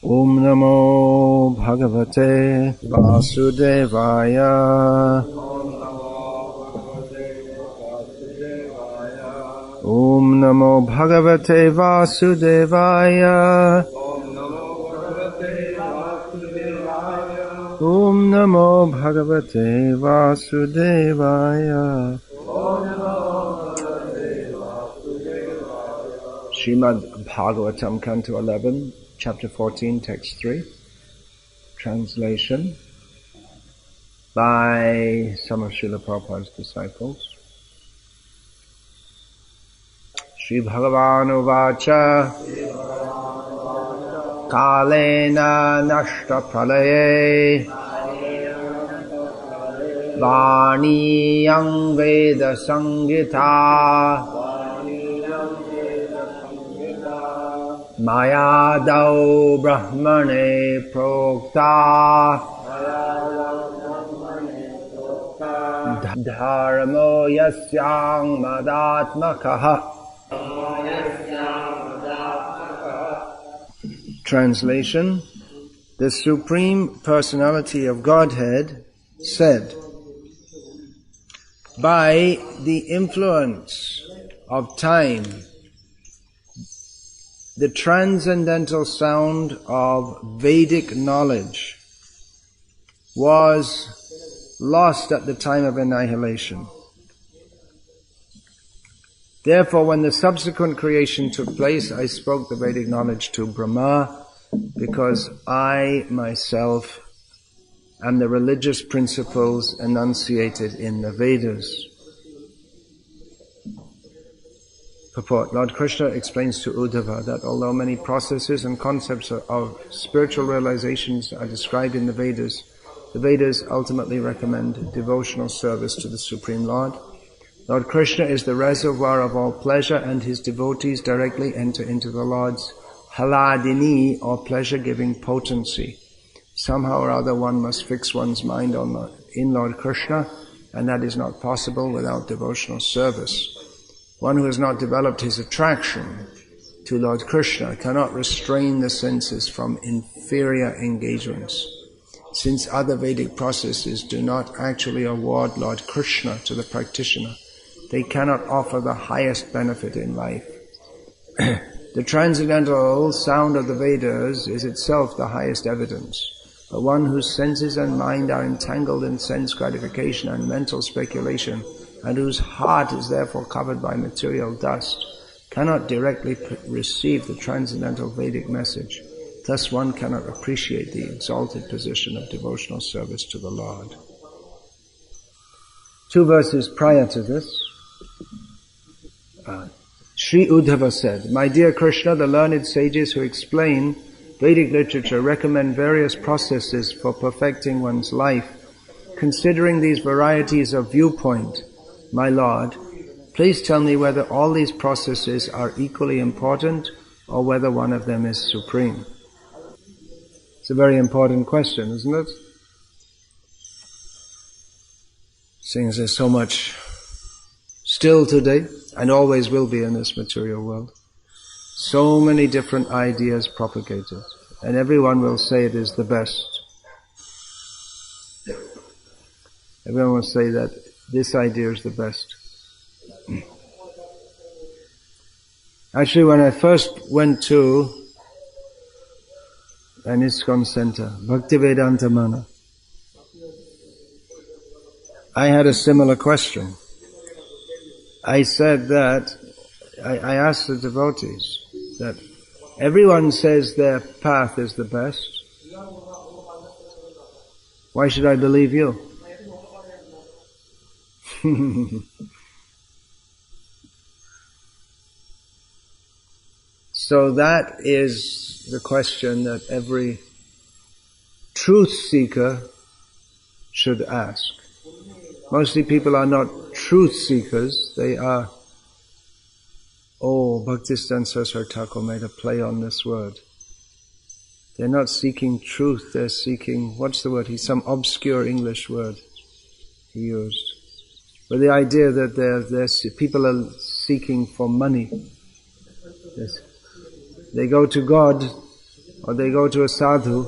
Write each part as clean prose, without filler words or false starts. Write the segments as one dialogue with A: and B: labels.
A: Om Namo Bhagavate Vasudevaya. Om Namo Bhagavate Vasudevaya. Om Namo Bhagavate Vasudevaya. Srimad Bhagavatam, Canto 11, Chapter 14, Text 3. Translation by some of Srila Prabhupada's disciples. Shri Bhagavan Uvacha Kalena Nashta Pralaye Vaniyam Veda Sangita Mayadau Brahmane Prokta Dharmo Yasyang Madatmakaha. Translation: the Supreme Personality of Godhead said, by the influence of time, the transcendental sound of Vedic knowledge was lost at the time of annihilation. Therefore, when the subsequent creation took place, I spoke the Vedic knowledge to Brahma, because I myself am the religious principles enunciated in the Vedas. Purport: Lord Krishna explains to Uddhava that although many processes and concepts of spiritual realizations are described in the Vedas ultimately recommend devotional service to the Supreme Lord. Lord Krishna is the reservoir of all pleasure, and his devotees directly enter into the Lord's haladini, or pleasure-giving potency. Somehow or other one must fix one's mind in Lord Krishna, and that is not possible without devotional service. One who has not developed his attraction to Lord Krishna cannot restrain the senses from inferior engagements. Since other Vedic processes do not actually award Lord Krishna to the practitioner, they cannot offer the highest benefit in life. The transcendental sound of the Vedas is itself the highest evidence. But one whose senses and mind are entangled in sense gratification and mental speculation, and whose heart is therefore covered by material dust, cannot directly receive the transcendental Vedic message. Thus one cannot appreciate the exalted position of devotional service to the Lord. 2 verses prior to this, Sri Uddhava said, my dear Krishna, the learned sages who explain Vedic literature recommend various processes for perfecting one's life. Considering these varieties of viewpoint, my Lord, please tell me whether all these processes are equally important or whether one of them is supreme. It's a very important question, isn't it? Since there's so much still today, and always will be in this material world, so many different ideas propagated, and everyone will say it is the best. Everyone will say that this idea is the best. Actually, when I first went to an ISKCON center, Bhaktivedanta Mana, I had a similar question. I said that, I asked the devotees that everyone says their path is the best. Why should I believe you? So that is the question that every truth seeker should ask. Mostly people are not truth seekers, they are, Bhaktisiddhanta Saraswati Thakur made a play on this word. They're not seeking truth, they're seeking, what's the word? Some obscure English word he used. But the idea that people are seeking for money. They go to God or they go to a sadhu,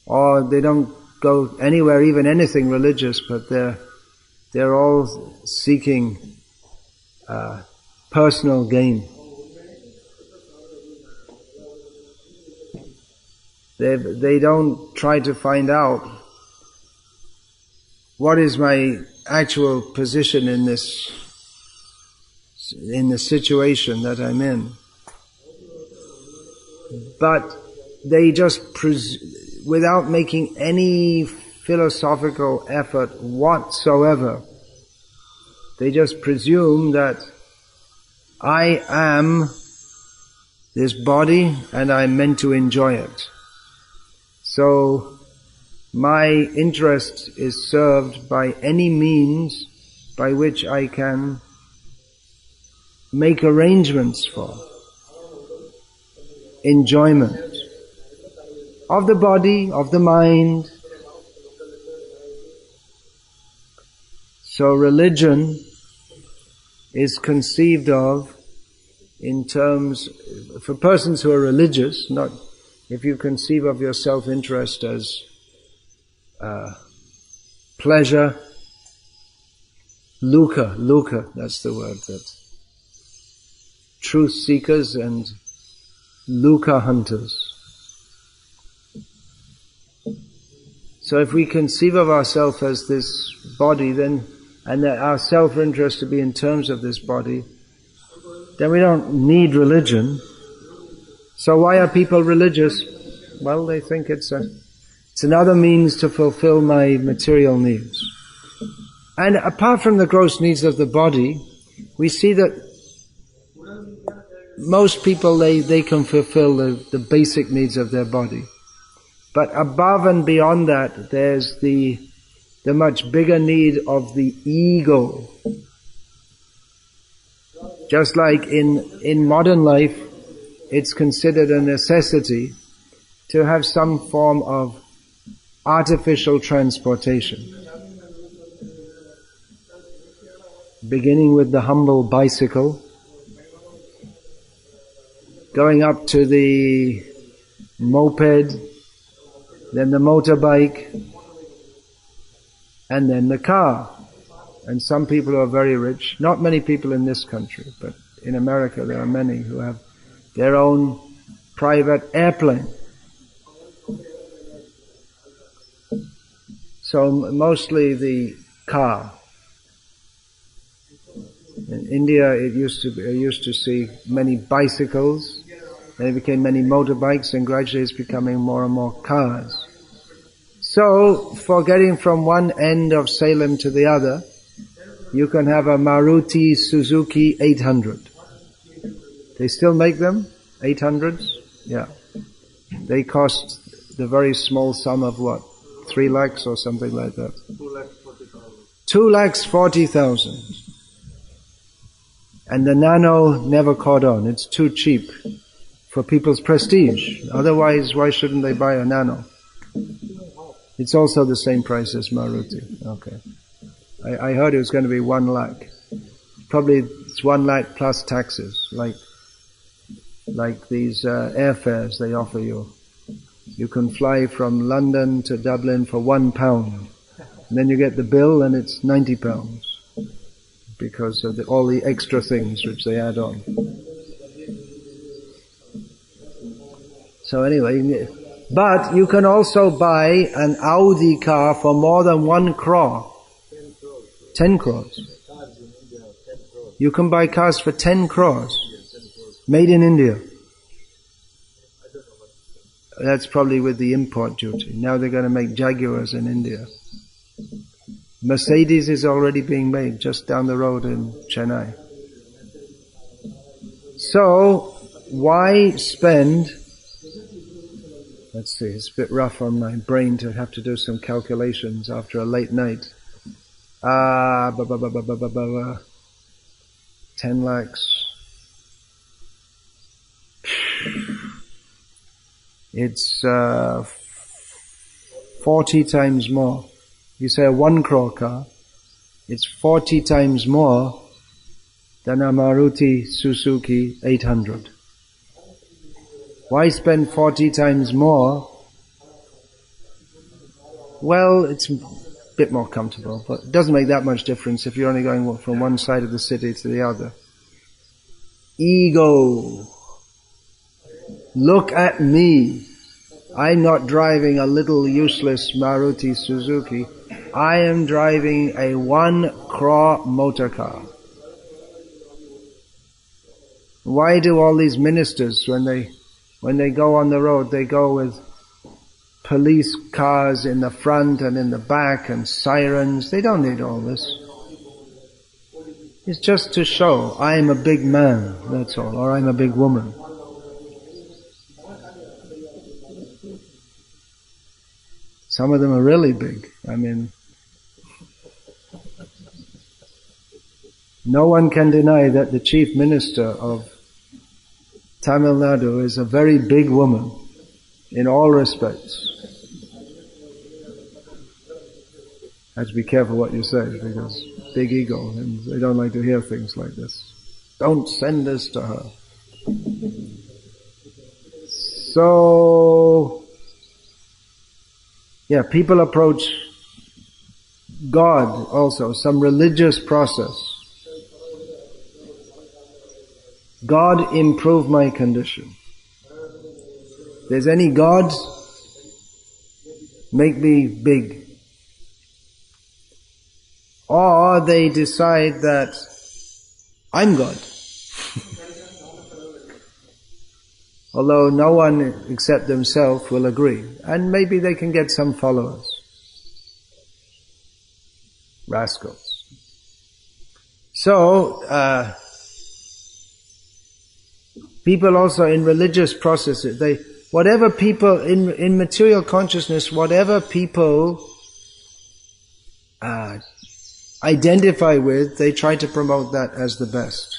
A: or they don't go anywhere, even anything religious, but they're all seeking personal gain. They don't try to find out what is my actual position in the situation that I'm in. But they just, without making any philosophical effort whatsoever, they just presume that I am this body and I'm meant to enjoy it. So my interest is served by any means by which I can make arrangements for enjoyment of the body, of the mind. So religion is conceived of in terms, for persons who are religious, not if you conceive of your self-interest as pleasure, luka, that's the word, that truth seekers and luka hunters. So if we conceive of ourselves as this body, then, and that our self-interest to be in terms of this body, then we don't need religion. So why are people religious? Well, they think it's another means to fulfill my material needs. And apart from the gross needs of the body, we see that most people, they can fulfill the basic needs of their body. But above and beyond that, there's the much bigger need of the ego. Just like in modern life, it's considered a necessity to have some form of artificial transportation. Beginning with the humble bicycle, going up to the moped, then the motorbike, and then the car. And some people who are very rich, not many people in this country, but in America there are many who have their own private airplane. So mostly the car. In India, I used to see many bicycles, then it became many motorbikes, and gradually it's becoming more and more cars. So, for getting from one end of Salem to the other, you can have a Maruti Suzuki 800. They still make them? 800s? Yeah. They cost the very small sum of what? 3 lakhs or something like that. 2,40,000. And the Nano never caught on. It's too cheap for people's prestige. Otherwise, why shouldn't they buy a Nano? It's also the same price as Maruti. Okay. I heard it was going to be 1 lakh. Probably it's 1 lakh plus taxes, like these airfares they offer you. You can fly from London to Dublin for £1, and then you get the bill and it's £90 because of all the extra things which they add on. So anyway, but you can also buy an Audi car for more than 1 crore. 10 crores. You can buy cars for 10 crores. Made in India. That's probably with the import duty. Now they're going to make Jaguars in India. Mercedes is already being made just down the road in Chennai. So, why spend... Let's see, it's a bit rough on my brain to have to do some calculations after a late night. 10 lakhs. It's 40 times more. You say a 1 crore car, it's 40 times more than a Maruti Suzuki 800. Why spend 40 times more? Well, it's a bit more comfortable, but it doesn't make that much difference if you're only going from one side of the city to the other. Ego. Look at me. I'm not driving a little useless Maruti Suzuki. I am driving a 1 crore motor car. Why do all these ministers, when they go on the road, they go with police cars in the front and in the back and sirens? They don't need all this. It's just to show, I'm a big man, that's all, or I'm a big woman. Some of them are really big. I mean, no one can deny that the chief minister of Tamil Nadu is a very big woman in all respects. Have to be careful what you say, because big ego, and they don't like to hear things like this. Don't send this to her. So, yeah, people approach God also, some religious process. God, improve my condition. If there's any God, make me big. Or they decide that I'm God. Although no one except themselves will agree. And maybe they can get some followers. Rascals. So, people also in religious processes, whatever people, in material consciousness, whatever people identify with, they try to promote that as the best.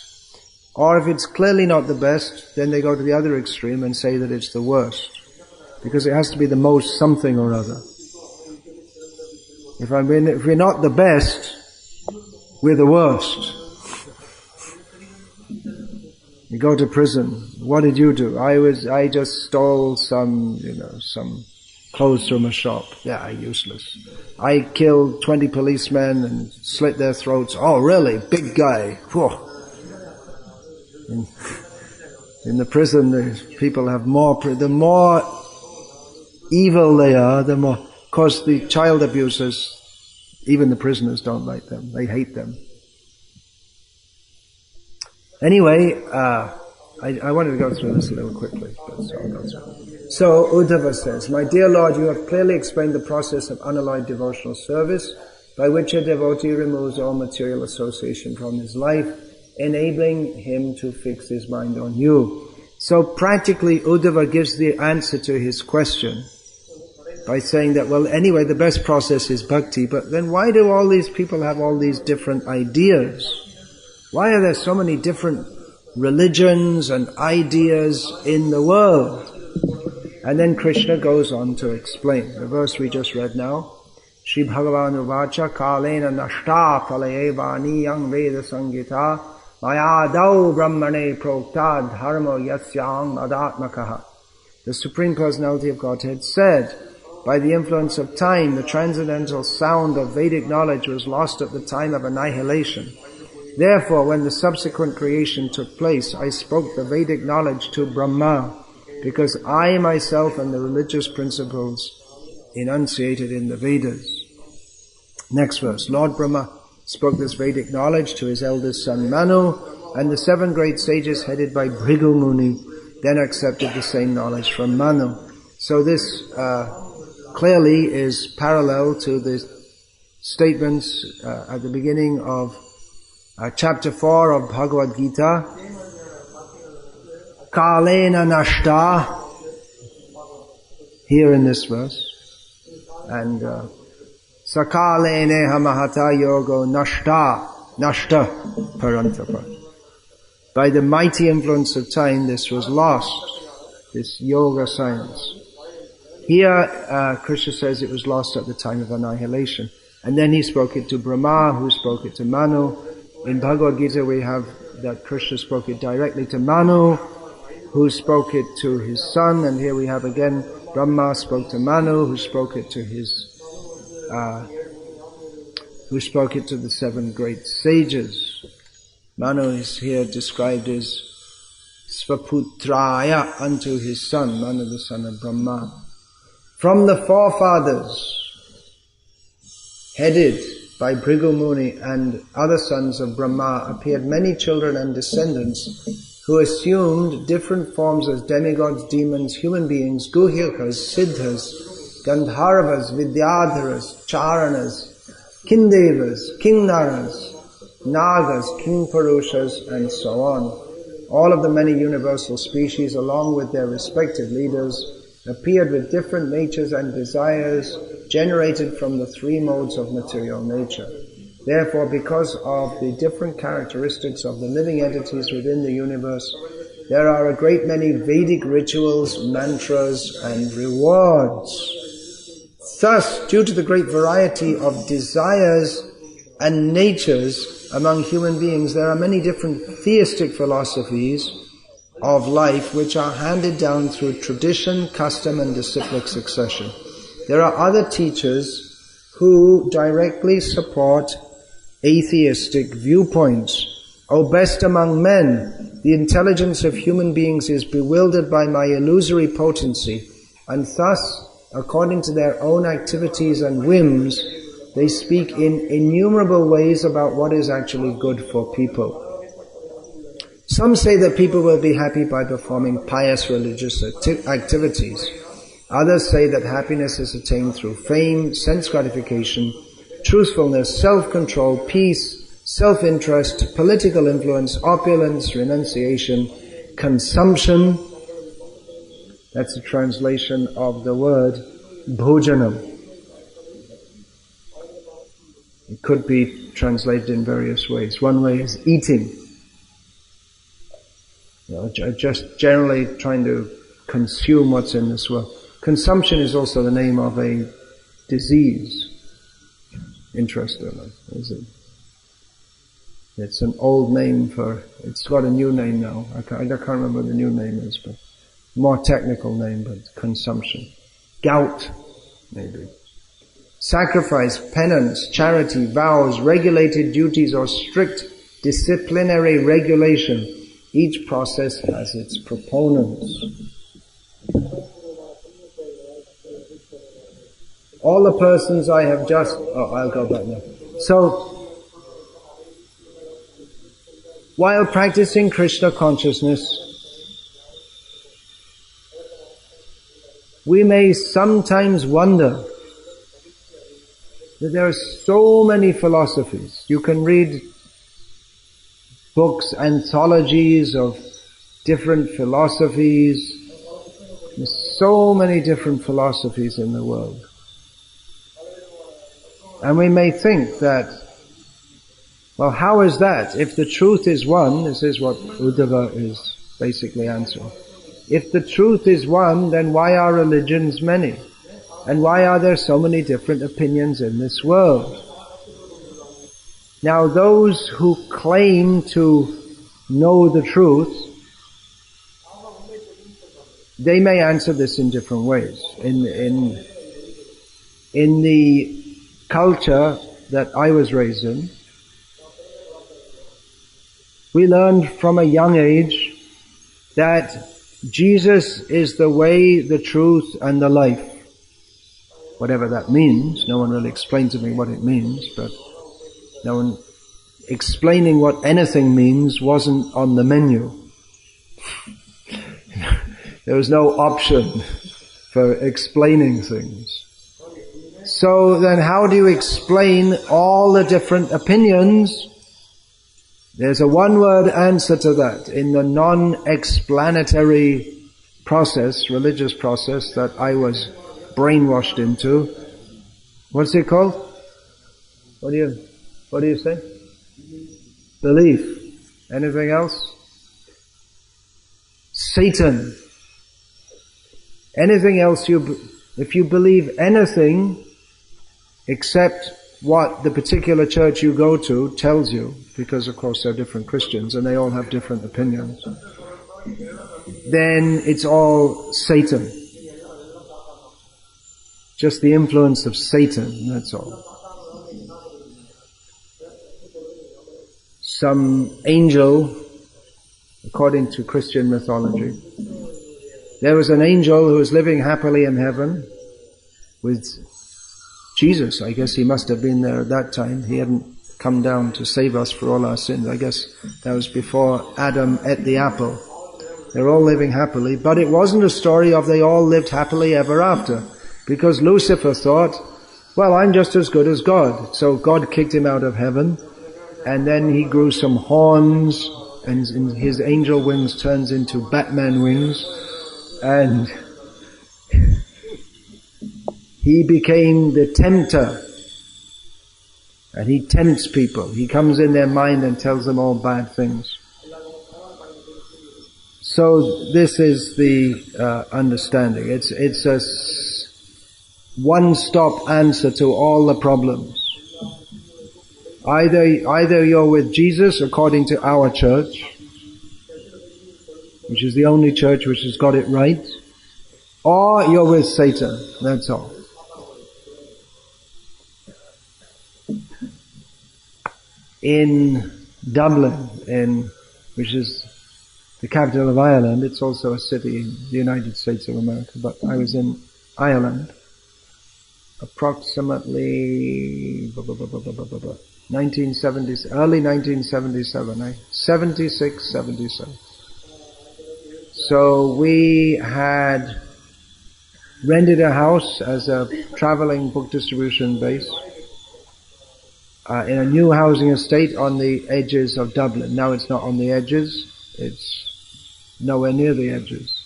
A: Or if it's clearly not the best, then they go to the other extreme and say that it's the worst. Because it has to be the most something or other. If we're not the best, we're the worst. You go to prison. What did you do? I just stole some clothes from a shop. Yeah, useless. I killed 20 policemen and slit their throats. Oh, really? Big guy. Whoa. In the prison, the people have the more evil they are, the more, of course the child abusers, even the prisoners don't like them. They hate them. Anyway, I wanted to go through this a little quickly, but so I'll go through. So Uddhava says, "My dear Lord, you have clearly explained the process of unalloyed devotional service, by which a devotee removes all material association from his life, enabling him to fix his mind on you." So practically Uddhava gives the answer to his question by saying that, well, anyway, the best process is bhakti, but then why do all these people have all these different ideas? Why are there so many different religions and ideas in the world? And then Krishna goes on to explain. The verse we just read now, Shri Bhagavan Uvacha Kalena Nashta Palaye Vani Yang Veda Sangita Mayadau Brahmane Prokta Dharma Yasyang Adatmakaha. The Supreme Personality of Godhead said, by the influence of time, the transcendental sound of Vedic knowledge was lost at the time of annihilation. Therefore, when the subsequent creation took place, I spoke the Vedic knowledge to Brahma, because I myself and the religious principles enunciated in the Vedas. Next verse, Lord Brahma spoke this Vedic knowledge to his eldest son Manu, and the 7 great sages headed by Bhrigu Muni then accepted the same knowledge from Manu. So this clearly is parallel to the statements at the beginning of chapter 4 of Bhagavad Gita. Kalena nashta, here in this verse, and sakalene hamahata yogo nashta parantapa. By the mighty influence of time, this was lost, this yoga science. Here, Krishna says it was lost at the time of annihilation. And then he spoke it to Brahma, who spoke it to Manu. In Bhagavad Gita we have that Krishna spoke it directly to Manu, who spoke it to his son, and here we have again Brahma spoke to Manu, who spoke it to the 7 great sages. Manu is here described as Svaputraya, unto his son, Manu the son of Brahma. From the forefathers, headed by Bhrigu Muni and other sons of Brahma, appeared many children and descendants who assumed different forms as demigods, demons, human beings, guhyakas, siddhas, gandharvas, vidyadharas, charanas, kindevas, kingnaras, nagas, kingpurushas, and so on. All of the many universal species, along with their respective leaders, appeared with different natures and desires generated from the 3 modes of material nature. Therefore, because of the different characteristics of the living entities within the universe, there are a great many Vedic rituals, mantras, and rewards. Thus, due to the great variety of desires and natures among human beings, there are many different theistic philosophies of life which are handed down through tradition, custom, and disciplic succession. There are other teachers who directly support atheistic viewpoints. O best among men, the intelligence of human beings is bewildered by my illusory potency, and thus, according to their own activities and whims, they speak in innumerable ways about what is actually good for people. Some say that people will be happy by performing pious religious activities. Others say that happiness is attained through fame, sense gratification, truthfulness, self-control, peace, self-interest, political influence, opulence, renunciation, consumption. That's a translation of the word bhojanam. It could be translated in various ways. One way is eating. Just generally trying to consume what's in this world. Consumption is also the name of a disease. Interesting, is it? It's an old name for, it's got a new name now. I can't remember what the new name is, but more technical name, but consumption. Gout, maybe. Sacrifice, penance, charity, vows, regulated duties, or strict disciplinary regulation. Each process has its proponents. All the persons I have just... I'll go back now. So, while practicing Krishna consciousness, we may sometimes wonder that there are so many philosophies. You can read books, anthologies of different philosophies. There's so many different philosophies in the world. And we may think that, well, how is that? If the truth is one, this is what Uddhava is basically answering. If the truth is one, then why are religions many? And why are there so many different opinions in this world? Now, those who claim to know the truth, they may answer this in different ways. In the culture that I was raised in, we learned from a young age that Jesus is the way, the truth, and the life. Whatever that means. No one really explained to me what it means, but no one explaining what anything means wasn't on the menu. There was no option for explaining things. So then how do you explain all the different opinions? There's a one-word answer to that in the non-explanatory process, religious process that I was brainwashed into. What's it called? What do you say? Belief. Anything else? Satan. Anything else if you believe anything except what the particular church you go to tells you, because of course they're different Christians and they all have different opinions. then it's all Satan. Just the influence of Satan, that's all. Some angel, according to Christian mythology, there was an angel who was living happily in heaven with Jesus. I guess he must have been there at that time. He hadn't come down to save us for all our sins. I guess that was before Adam ate the apple. They're all living happily. But it wasn't a story of they all lived happily ever after. Because Lucifer thought, well, I'm just as good as God. So God kicked him out of heaven. And then he grew some horns. And his angel wings turns into Batman wings. And he became the tempter. And he tempts people. He comes in their mind and tells them all bad things. So this is the understanding. It's a one-stop answer to all the problems. Either you're with Jesus according to our church, which is the only church which has got it right, or you're with Satan. That's all. In Dublin, which is the capital of Ireland, it's also a city in the United States of America, but I was in Ireland approximately 1970, early 1977, 76, 77. So we had rented a house as a traveling book distribution base in a new housing estate on the edges of Dublin. Now it's not on the edges, it's nowhere near the edges.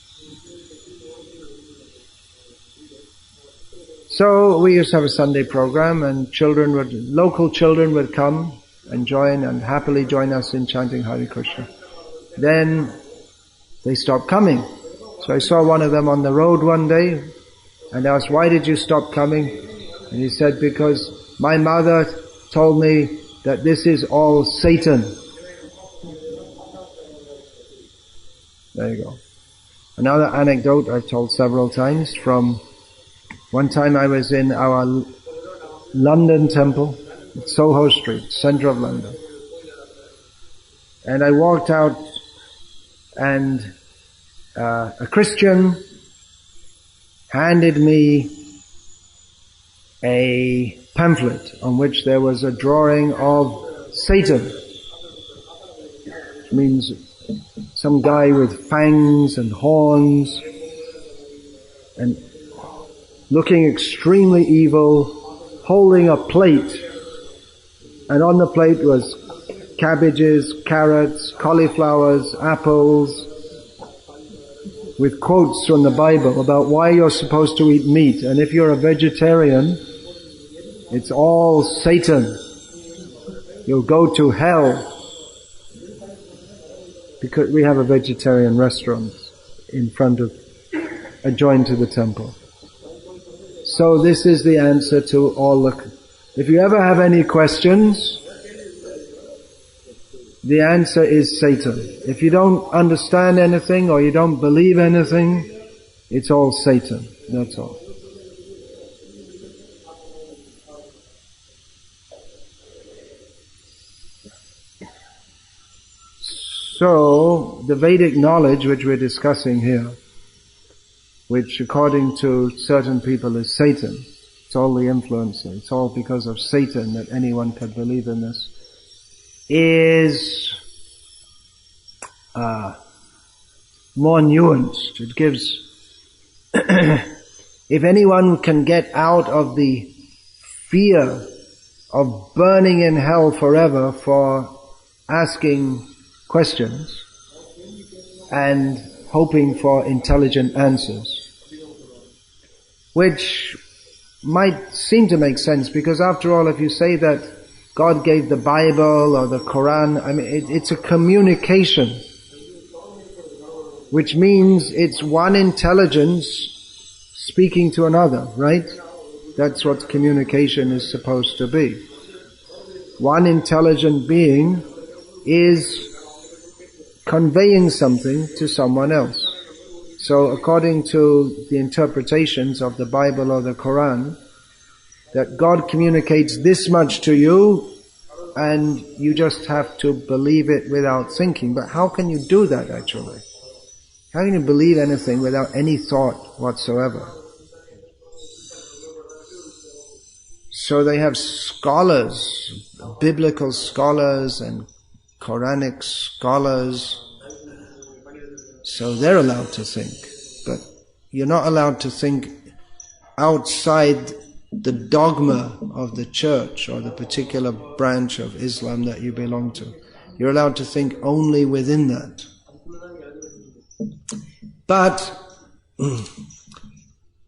A: So we used to have a Sunday program, and local children would come and join and happily join us in chanting Hare Krishna. Then they stopped coming. So I saw one of them on the road one day and asked, why did you stop coming? And he said, because my mother told me that this is all Satan. There you go. Another anecdote I've told several times from one time I was in our London temple, Soho Street, centre of London. And I walked out and a Christian handed me a pamphlet on which there was a drawing of Satan, which means some guy with fangs and horns and looking extremely evil, holding a plate, and on the plate was cabbages, carrots, cauliflowers, apples, with quotes from the Bible about why you're supposed to eat meat, and if you're a vegetarian, it's all Satan. You'll go to hell. Because we have a vegetarian restaurant adjoined to the temple. So this is the answer to all the... If you ever have any questions, the answer is Satan. If you don't understand anything or you don't believe anything, it's all Satan. That's all. So, the Vedic knowledge which we're discussing here, which according to certain people is Satan, it's all the influencer, it's all because of Satan that anyone could believe in this, is more nuanced. It gives, if anyone can get out of the fear of burning in hell forever for asking questions and hoping for intelligent answers, which might seem to make sense, because after all, if you say that God gave the Bible or the Quran, I mean, it's a communication, which means it's one intelligence speaking to another, right? That's what communication is supposed to be. One intelligent being is conveying something to someone else. So according to the interpretations of the Bible or the Quran, that God communicates this much to you and you just have to believe it without thinking. But how can you do that actually? How can you believe anything without any thought whatsoever? So they have scholars, biblical scholars and Quranic scholars, so they're allowed to think. But you're not allowed to think outside the dogma of the church or the particular branch of Islam that you belong to. You're allowed to think only within that. But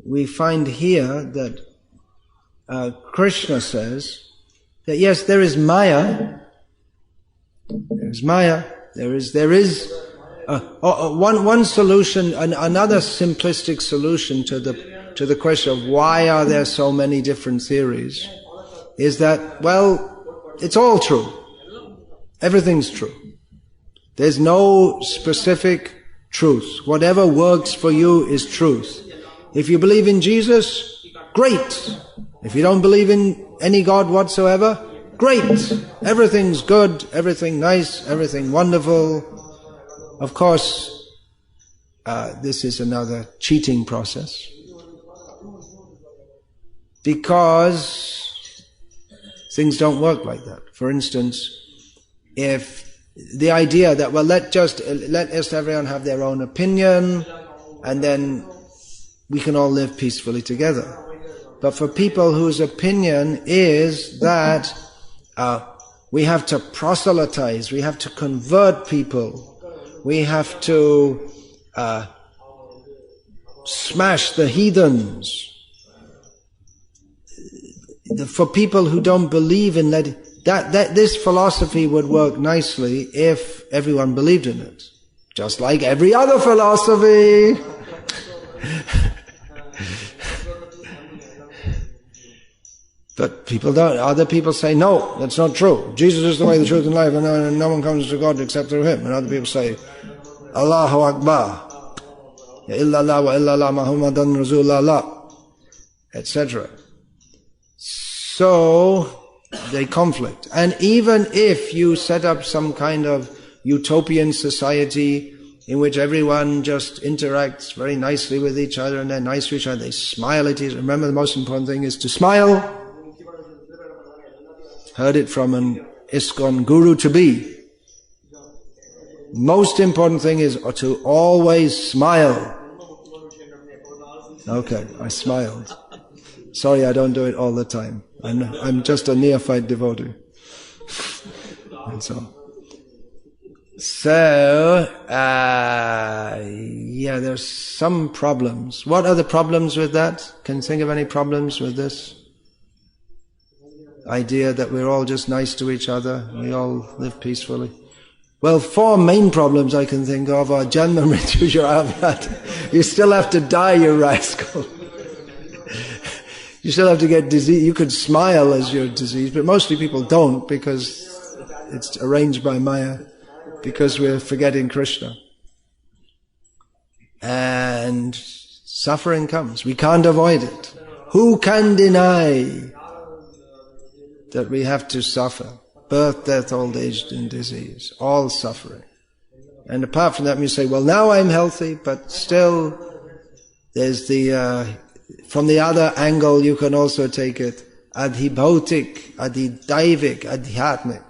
A: we find here that Krishna says that yes, there is Maya. There is Maya. There is one solution, another simplistic solution to the question of why are there so many different theories, is that, well, it's all true. Everything's true. There's no specific truth. Whatever works for you is truth. If you believe in Jesus, great. If you don't believe in any God whatsoever, great. Everything's good, everything nice, everything wonderful. Of course, this is another cheating process. Because things don't work like that. For instance, if the idea that, well, let just everyone have their own opinion and then we can all live peacefully together. But for people whose opinion is that we have to proselytize, we have to convert people, we have to smash the heathens. For people who don't believe in that this philosophy would work nicely if everyone believed in it. Just like every other philosophy. But people don't. Other people say, no, that's not true. Jesus is the way, the truth, and life, and no one comes to God except through Him. And other people say, Allahu Akbar, illallah wa illallah Muhammadan Rasulullah, etc. So they conflict. And even if you set up some kind of utopian society in which everyone just interacts very nicely with each other and they're nice to each other, they smile at each other. Remember, the most important thing is to smile. Heard it from an ISKCON guru to be. Most important thing is to always smile. Okay, I smiled. Sorry, I don't do it all the time. I'm just a neophyte devotee. And so, yeah, there's some problems. What are the problems with that? Can you think of any problems with this idea that we're all just nice to each other, we all live peacefully? Well, 4 main problems I can think of are Janma Mrityu Jara. You still have to die, you rascal. You still have to get disease. You could smile as you're diseased, but mostly people don't because it's arranged by Maya, because we're forgetting Krishna. And suffering comes. We can't avoid it. Who can deny that we have to suffer? Birth, death, old age, and disease. All suffering. And apart from that, you say, well, now I'm healthy, but still there's from the other angle, you can also take it adhibhautik, adhidaivik, adhyatmik.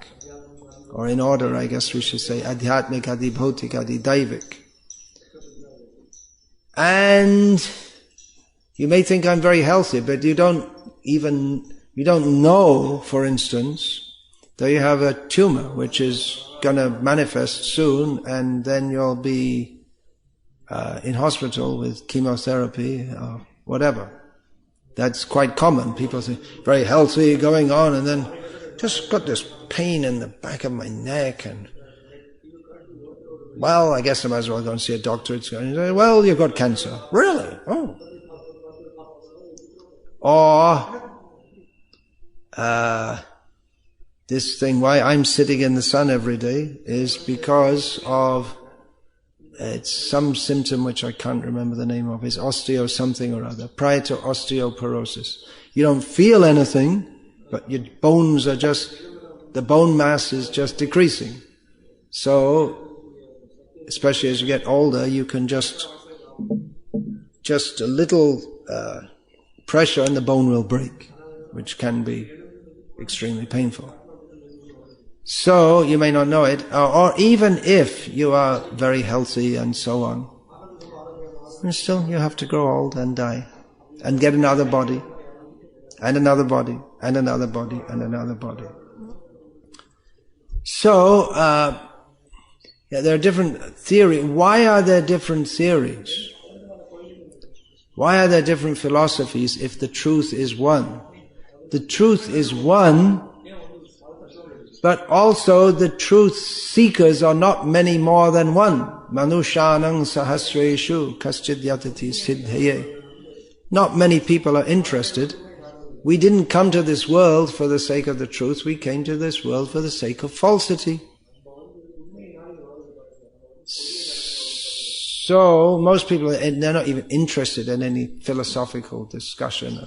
A: Or in order, I guess we should say adhyatmik, adhibhautik, adhidaivik. And you may think I'm very healthy, but you don't know, for instance, that you have a tumor which is going to manifest soon, and then you'll be in hospital with chemotherapy or whatever. That's quite common. People say, very healthy, going on, and then just got this pain in the back of my neck, and well, I guess I might as well go and see a doctor. It's going to say, well, you've got cancer. Really? Oh. Or this thing, why I'm sitting in the sun every day, is because of, it's some symptom which I can't remember the name of, it's osteo something or other, prior to osteoporosis. You don't feel anything, but your bones are just, the bone mass is just decreasing. So, especially as you get older, you can just a little pressure and the bone will break, which can be extremely painful. So, you may not know it, or even if you are very healthy and so on, and still you have to grow old and die, and get another body, and another body, and another body, and another body. So, there are different theories. Why are there different theories? Why are there different philosophies if the truth is one? The truth is one, but also the truth seekers are not many more than one. Manushanang sahasreshu kaschid yatati siddhaye. Not many people are interested. We didn't come to this world for the sake of the truth, we came to this world for the sake of falsity. So, most people, they're not even interested in any philosophical discussion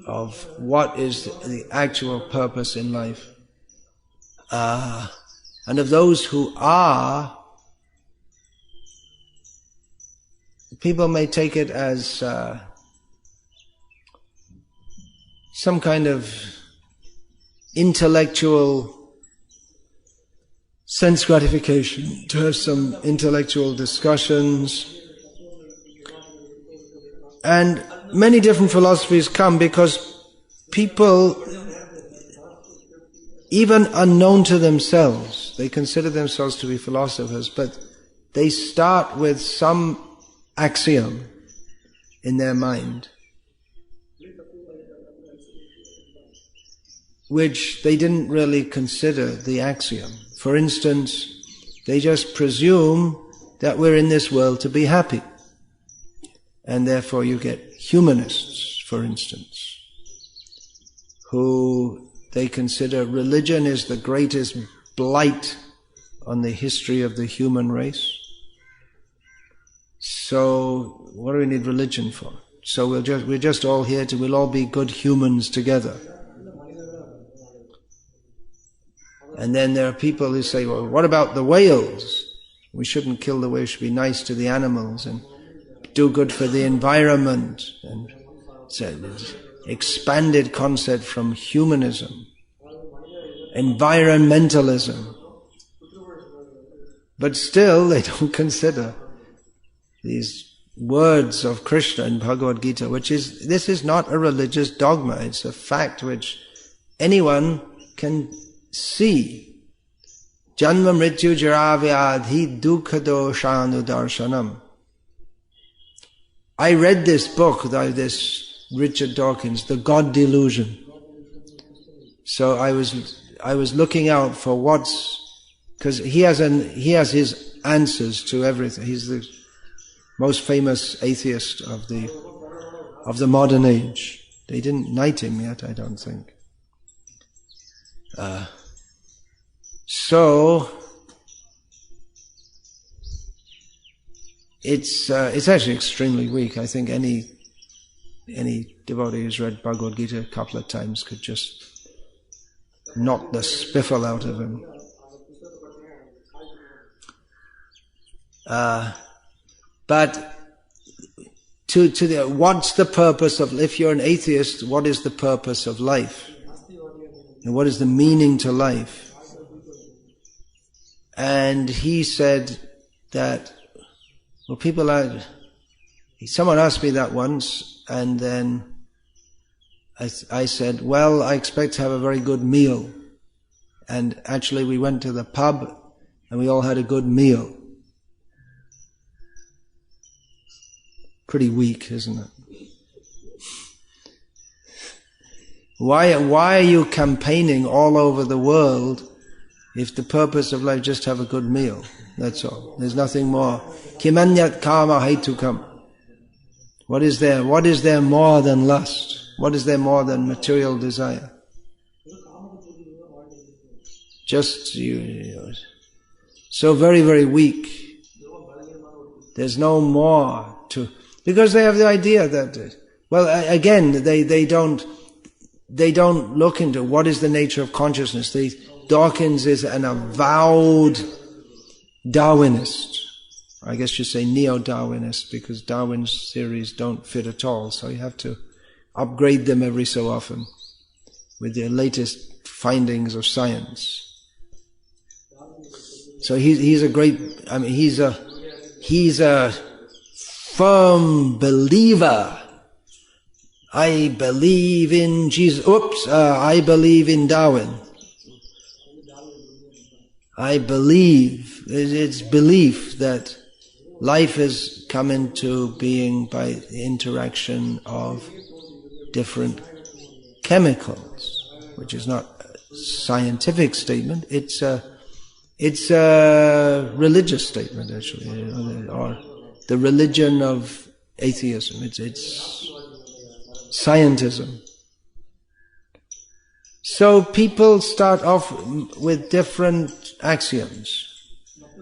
A: of what is the actual purpose in life. And of those who are, people may take it as some kind of intellectual sense gratification, to have some intellectual discussions. And many different philosophies come because people, even unknown to themselves, they consider themselves to be philosophers, but they start with some axiom in their mind, which they didn't really consider the axiom. For instance, they just presume that we're in this world to be happy. And therefore you get humanists, for instance, who they consider religion is the greatest blight on the history of the human race. So what do we need religion for? So we're just all here we'll all be good humans together. And then there are people who say, well, what about the whales? We shouldn't kill the whales, we should be nice to the animals and do good for the environment. And so there's expanded concept from humanism, environmentalism. But still they don't consider these words of Krishna in Bhagavad Gita, this is not a religious dogma, it's a fact which anyone can see. Janma mrityu jara vyadhi dukkha doshanu darshanam. I read this book by this Richard Dawkins, The God Delusion. So I was looking out for because he has his answers to everything. He's the most famous atheist of the modern age. They didn't knight him yet, I don't think. So it's actually extremely weak. I think any devotee who's read Bhagavad Gita a couple of times could just knock the spiffle out of him. But what's the purpose of, if you're an atheist, what is the purpose of life? And what is the meaning to life? And he said that, well, someone asked me that once, and then I said, well, I expect to have a very good meal. And actually we went to the pub and we all had a good meal. Pretty weak, isn't it? Why are you campaigning all over the world if the purpose of life is just to have a good meal? That's all. There's nothing more. Kimanyat kama haitukam. What is there? What is there more than lust? What is there more than material desire? just so very, very weak. There's no more to, because they have the idea that, well, again, they don't look into what is the nature of consciousness. Dawkins is an avowed Darwinist. I guess you say neo-Darwinist, because Darwin's theories don't fit at all, so you have to upgrade them every so often with the latest findings of science. So he's a great, I mean, he's a firm believer. I believe in Jesus. I believe in Darwin. I believe, it's belief that life has come into being by the interaction of different chemicals, which is not a scientific statement, it's a religious statement, actually, or the religion of atheism. It's scientism. So people start off with different axioms.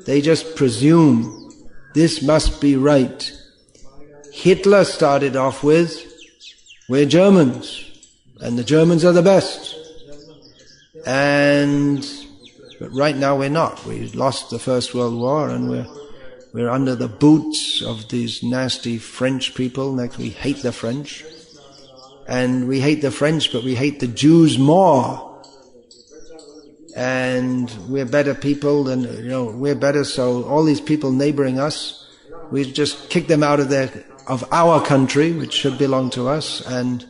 A: They just presume this must be right. Hitler started off with, we're Germans, and the Germans are the best. But right now we're not. We lost the First World War, and we're under the boots of these nasty French people. Next, we hate the French. And we hate the French, but we hate the Jews more. And we're better people than, we're better, so all these people neighboring us, we just kick them out of our country, which should belong to us, and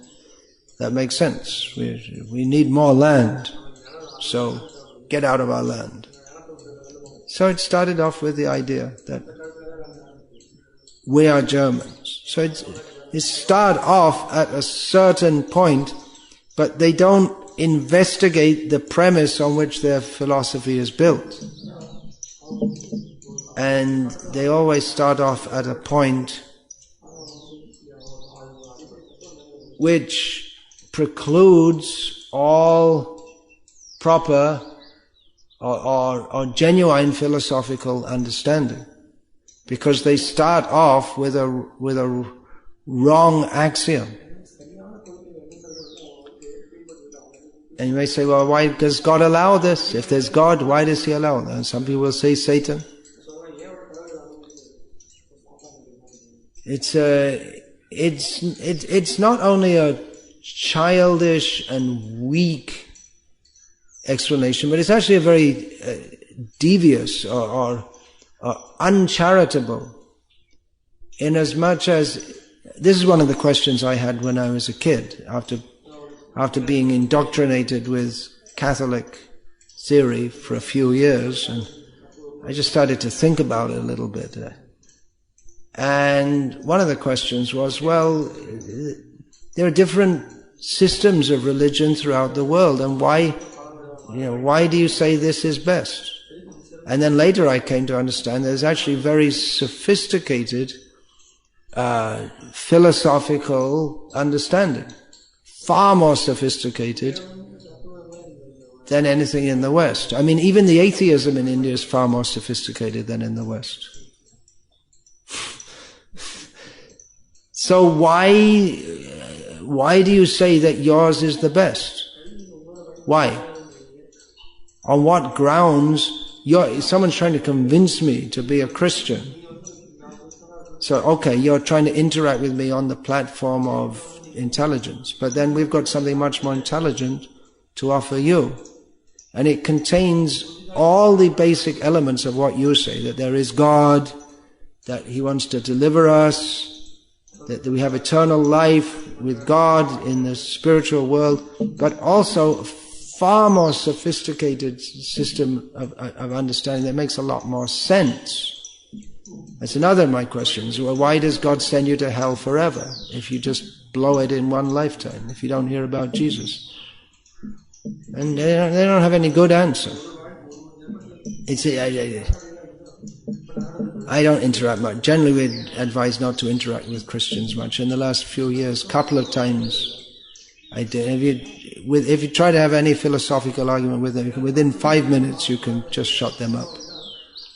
A: that makes sense. We need more land, so get out of our land. So it started off with the idea that we are Germans. So it start off at a certain point, but they don't investigate the premise on which their philosophy is built. And they always start off at a point which precludes all proper or genuine philosophical understanding, because they start off with a wrong axiom. And you may say, well, why does God allow this? If there's God, why does He allow it? And some people will say Satan. It's not only a childish and weak explanation, but it's actually a very devious or uncharitable, inasmuch as this is one of the questions I had when I was a kid, after being indoctrinated with Catholic theory for a few years, and I just started to think about it a little bit. And one of the questions was, well, there are different systems of religion throughout the world, and why do you say this is best? And then later I came to understand there's actually very sophisticated philosophical understanding, far more sophisticated than anything in the West. I mean, even the atheism in India is far more sophisticated than in the West. So why do you say that yours is the best? Why? On what grounds? Someone's trying to convince me to be a Christian. So, okay, you're trying to interact with me on the platform of intelligence, but then we've got something much more intelligent to offer you. And it contains all the basic elements of what you say, that there is God, that He wants to deliver us, that we have eternal life with God in the spiritual world, but also a far more sophisticated system of understanding that makes a lot more sense. That's another of my questions. Well, why does God send you to hell forever if you just blow it in one lifetime, if you don't hear about Jesus? And they don't have any good answer. I don't interact much. Generally, we advise not to interact with Christians much. In the last few years, a couple of times, If you try to have any philosophical argument with them, within 5 minutes you can just shut them up.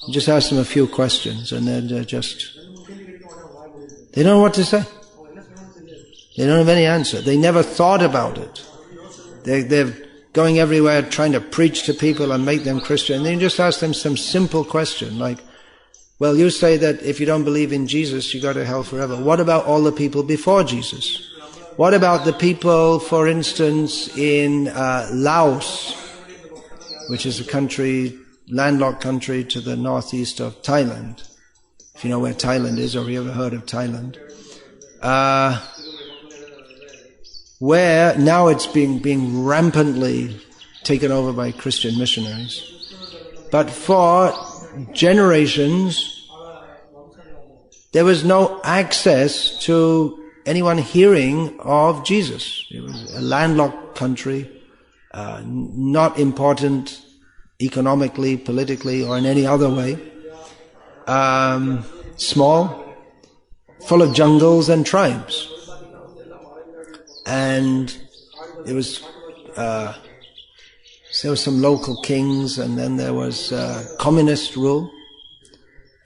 A: You just ask them a few questions and then they don't know what to say. They don't have any answer. They never thought about it. They're going everywhere trying to preach to people and make them Christian. And then you just ask them some simple question like, well, you say that if you don't believe in Jesus, you go to hell forever. What about all the people before Jesus? What about the people, for instance, in Laos, which is a country, landlocked country to the northeast of Thailand? If you know where Thailand is, or you ever heard of Thailand, where now it's being rampantly taken over by Christian missionaries. But for generations, there was no access to anyone hearing of Jesus. It was a landlocked country, not important economically, politically, or in any other way. Small, full of jungles and tribes. And there was some local kings, and then there was communist rule.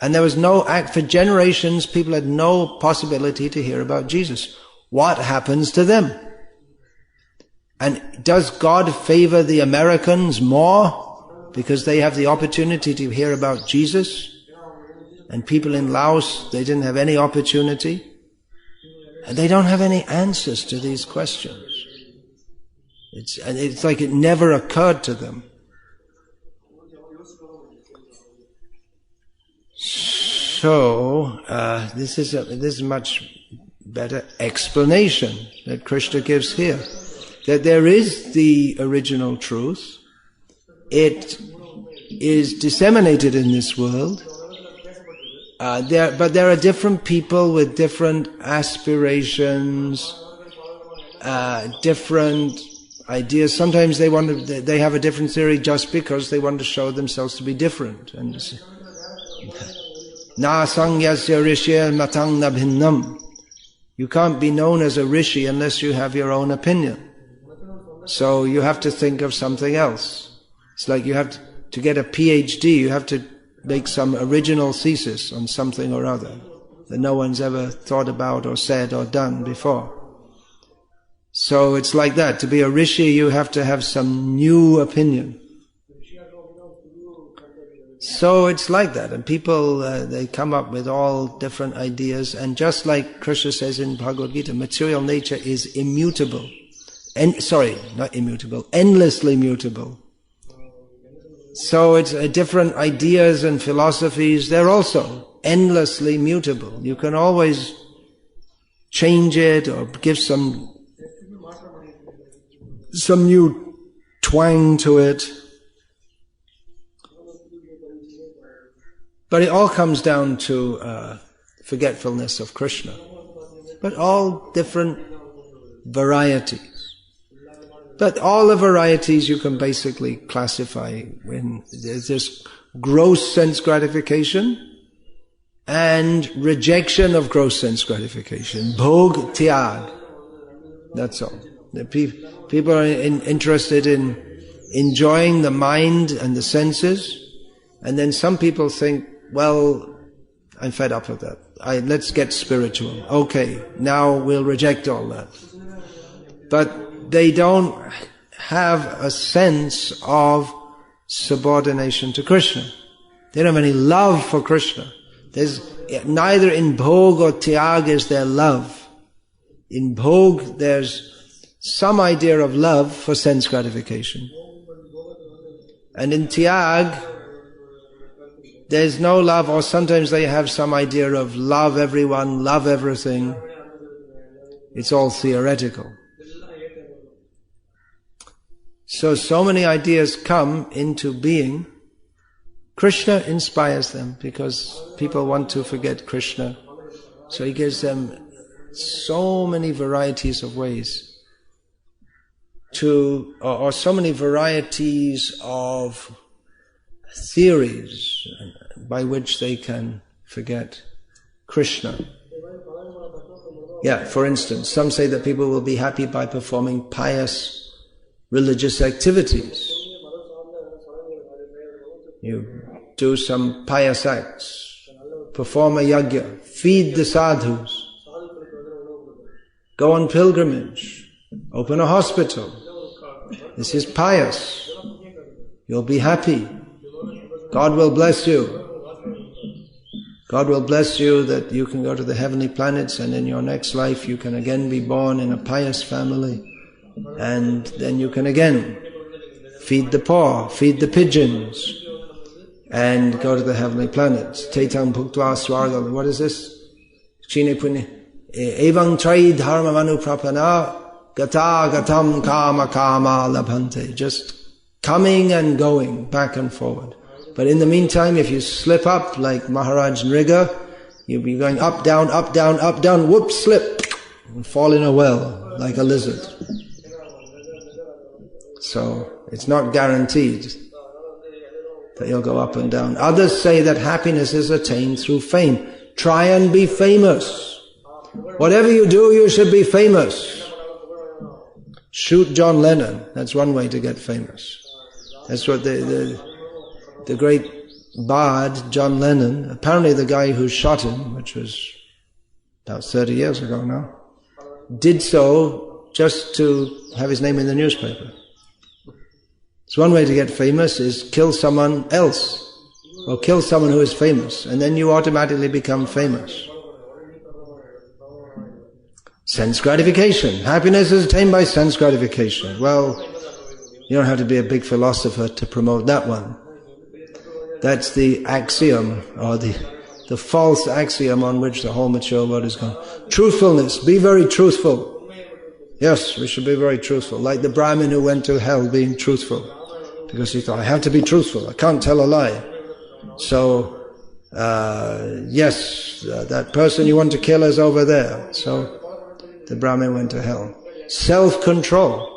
A: And there was for generations, people had no possibility to hear about Jesus. What happens to them? And does God favor the Americans more because they have the opportunity to hear about Jesus? And people in Laos, they didn't have any opportunity. And they don't have any answers to these questions. It's like it never occurred to them. So, this is a much better explanation that Krishna gives here. That there is the original truth. It is disseminated in this world. But there are different people with different aspirations, different ideas. Sometimes they have a different theory just because they want to show themselves to be different. And Na sangyasya rishya matang na bhinnam. You can't be known as a rishi unless you have your own opinion. So you have to think of something else. It's like you have to get a PhD, you have to make some original thesis on something or other that no one's ever thought about or said or done before. So it's like that. To be a rishi, you have to have some new opinion. So it's like that. And people, they come up with all different ideas. And just like Krishna says in Bhagavad Gita, material nature is immutable. Endlessly mutable. So it's different ideas and philosophies, they're also endlessly mutable. You can always change it or give some new twang to it. But it all comes down to forgetfulness of Krishna. But all different varieties. But all the varieties you can basically classify when there's this gross sense gratification and rejection of gross sense gratification. Bhog tyag. That's all. The people are interested in enjoying the mind and the senses, and then some people think, well, I'm fed up with that. Let's get spiritual. Okay, now we'll reject all that. But they don't have a sense of subordination to Krishna. They don't have any love for Krishna. There's neither in bhog or tyag is there love. In bhog there's some idea of love for sense gratification. And in tyag there's no love, or sometimes they have some idea of love everyone, love everything. It's all theoretical. So many ideas come into being. Krishna inspires them because people want to forget Krishna. So he gives them so many varieties of ways or so many varieties of theories by which they can forget Krishna. Yeah, for instance, some say that people will be happy by performing pious religious activities. You do some pious acts, perform a yajna, feed the sadhus, go on pilgrimage, open a hospital. This is pious. You'll be happy. God will bless you. God will bless you that you can go to the heavenly planets, and in your next life you can again be born in a pious family, and then you can again feed the poor, feed the pigeons, and go to the heavenly planets. Tetam bhuktva swarga. What is this? Chine punya. Evang trai dharma manu prapana gata gatam kama kama labhante. Just coming and going, back and forward. But in the meantime, if you slip up like Maharaj Nriga, you'll be going up, down, whoop, slip, and fall in a well like a lizard. So it's not guaranteed that you'll go up and down. Others say that happiness is attained through fame. Try and be famous. Whatever you do, you should be famous. Shoot John Lennon. That's one way to get famous. That's what the great bard, John Lennon, apparently the guy who shot him, which was about 30 years ago now, did so just to have his name in the newspaper. So one way to get famous is kill someone else, or kill someone who is famous, and then you automatically become famous. Sense gratification. Happiness is attained by sense gratification. Well, you don't have to be a big philosopher to promote that one. That's the axiom, or the false axiom on which the whole mature world is going. Truthfulness, be very truthful. Yes, we should be very truthful. Like the Brahmin who went to hell being truthful. Because he thought, I have to be truthful, I can't tell a lie. So, yes, that person you want to kill is over there. So, the Brahmin went to hell. Self-control.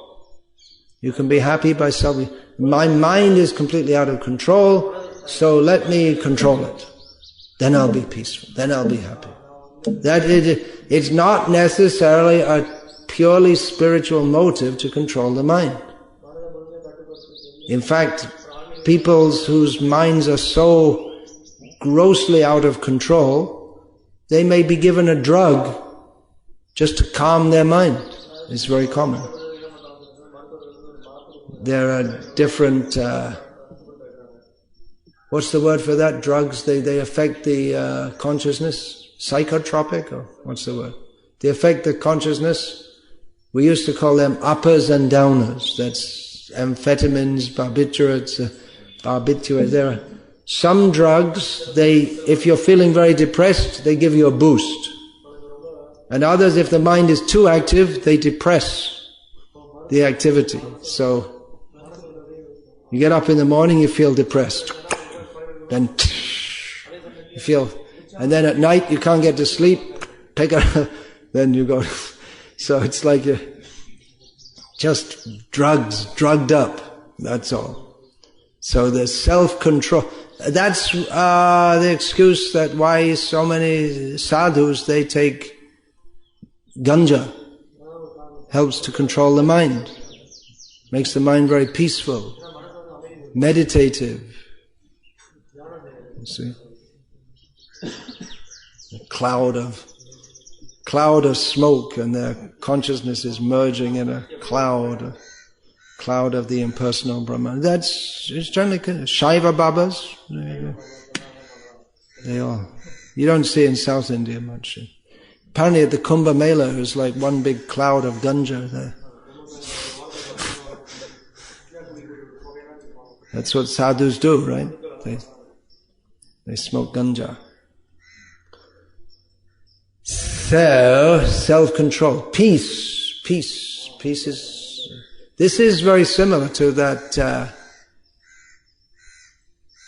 A: You can be happy by self. My mind is completely out of control, so let me control it. Then I'll be peaceful. Then I'll be happy. It's not necessarily a purely spiritual motive to control the mind. In fact, people whose minds are so grossly out of control, they may be given a drug just to calm their mind. It's very common. There are different, what's the word for that? Drugs, they affect the consciousness. Psychotropic, or what's the word? They affect the consciousness. We used to call them uppers and downers. That's amphetamines, barbiturates. There are some drugs, if you're feeling very depressed, they give you a boost. And others, if the mind is too active, they depress the activity. So, you get up in the morning, you feel depressed. Then, you feel, and then at night, you can't get to sleep, then you go, so it's like just drugged up, that's all. So the self-control, that's the excuse that why so many sadhus, they take ganja. Helps to control the mind. Makes the mind very peaceful, meditative. You see? A cloud of smoke, and their consciousness is merging in a cloud of the impersonal Brahman. It's generally Shaiva Babas. They all. You don't see in South India much. Apparently at the Kumbh Mela, there's like one big cloud of ganja there. That's what sadhus do, right? They smoke ganja. So, self-control. Peace is... This is very similar to that...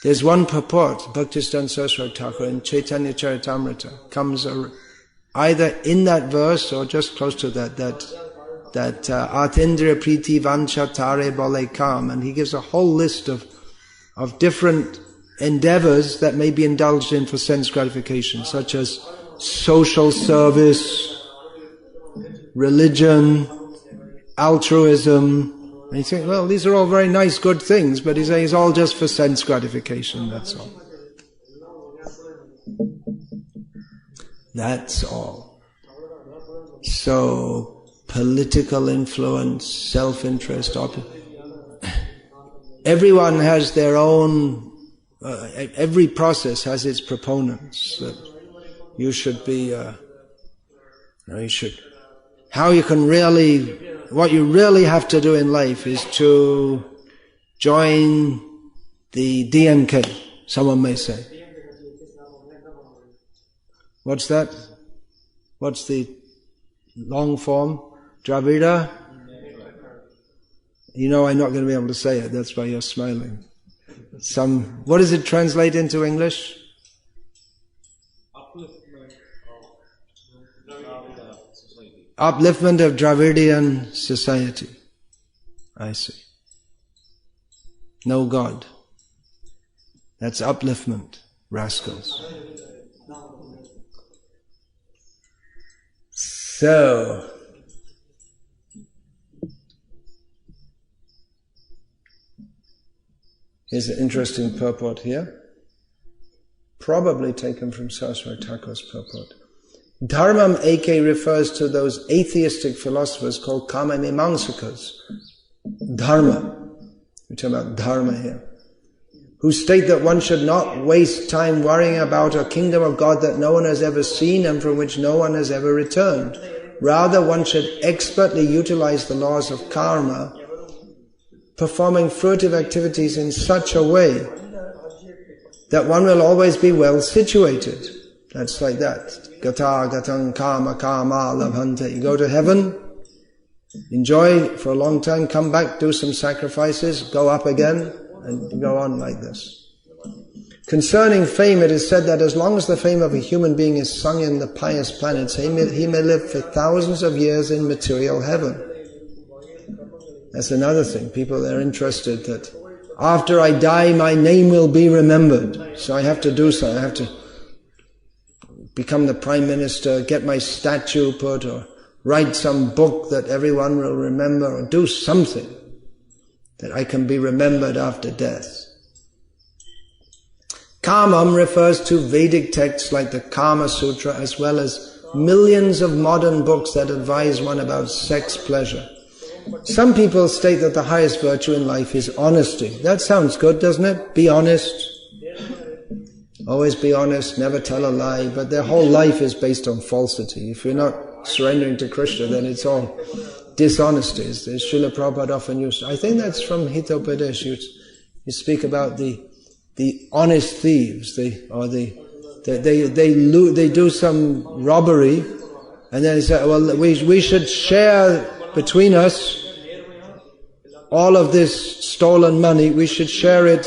A: there's one purport, Bhaktisiddhanta Saraswati Thakur in Chaitanya Charitamrita, comes either in that verse or just close to that Atindriya Priti Vancha Tare Bole Kam, and he gives a whole list of different endeavors that may be indulged in for sense gratification, such as social service, religion, altruism. And you think, well, these are all very nice, good things, but he's saying it's all just for sense gratification, that's all. That's all. So, political influence, self-interest, everyone has their own, every process has its proponents. That you should be, how you can really, what you really have to do in life is to join the DMK, someone may say. What's that? What's the long form? Dravida? You know I'm not going to be able to say it, that's why you're smiling. What does it translate into English? Upliftment of Dravidian society. I see. No God. That's upliftment, rascals. So, here's an interesting purport here. Probably taken from Saraswati Thakur's purport. Dharmam eke refers to those atheistic philosophers called Kama Mimamsakas. Dharma. We're talking about dharma here. Who state that one should not waste time worrying about a kingdom of God that no one has ever seen and from which no one has ever returned. Rather, one should expertly utilize the laws of karma, performing fruitive activities in such a way that one will always be well situated. That's like that. Gata gatang kama kama labhante. You go to heaven, enjoy for a long time, come back, do some sacrifices, go up again, and go on like this. Concerning fame, it is said that as long as the fame of a human being is sung in the pious planets, he may live for thousands of years in material heaven. That's another thing. People are interested that after I die, my name will be remembered. So I have to do something. I have to become the Prime Minister, get my statue put, or write some book that everyone will remember, or do something that I can be remembered after death. Kamam refers to Vedic texts like the Kama Sutra, as well as millions of modern books that advise one about sex pleasure. Some people state that the highest virtue in life is honesty. That sounds good, doesn't it? Be honest. Always be honest, never tell a lie, but their whole life is based on falsity. If you're not surrendering to Krishna, then it's all dishonesty. As Srila Prabhupada often used. I think that's from Hitopadesh. You speak about the honest thieves. They do some robbery, and then they say, well, we should share between us all of this stolen money. We should share it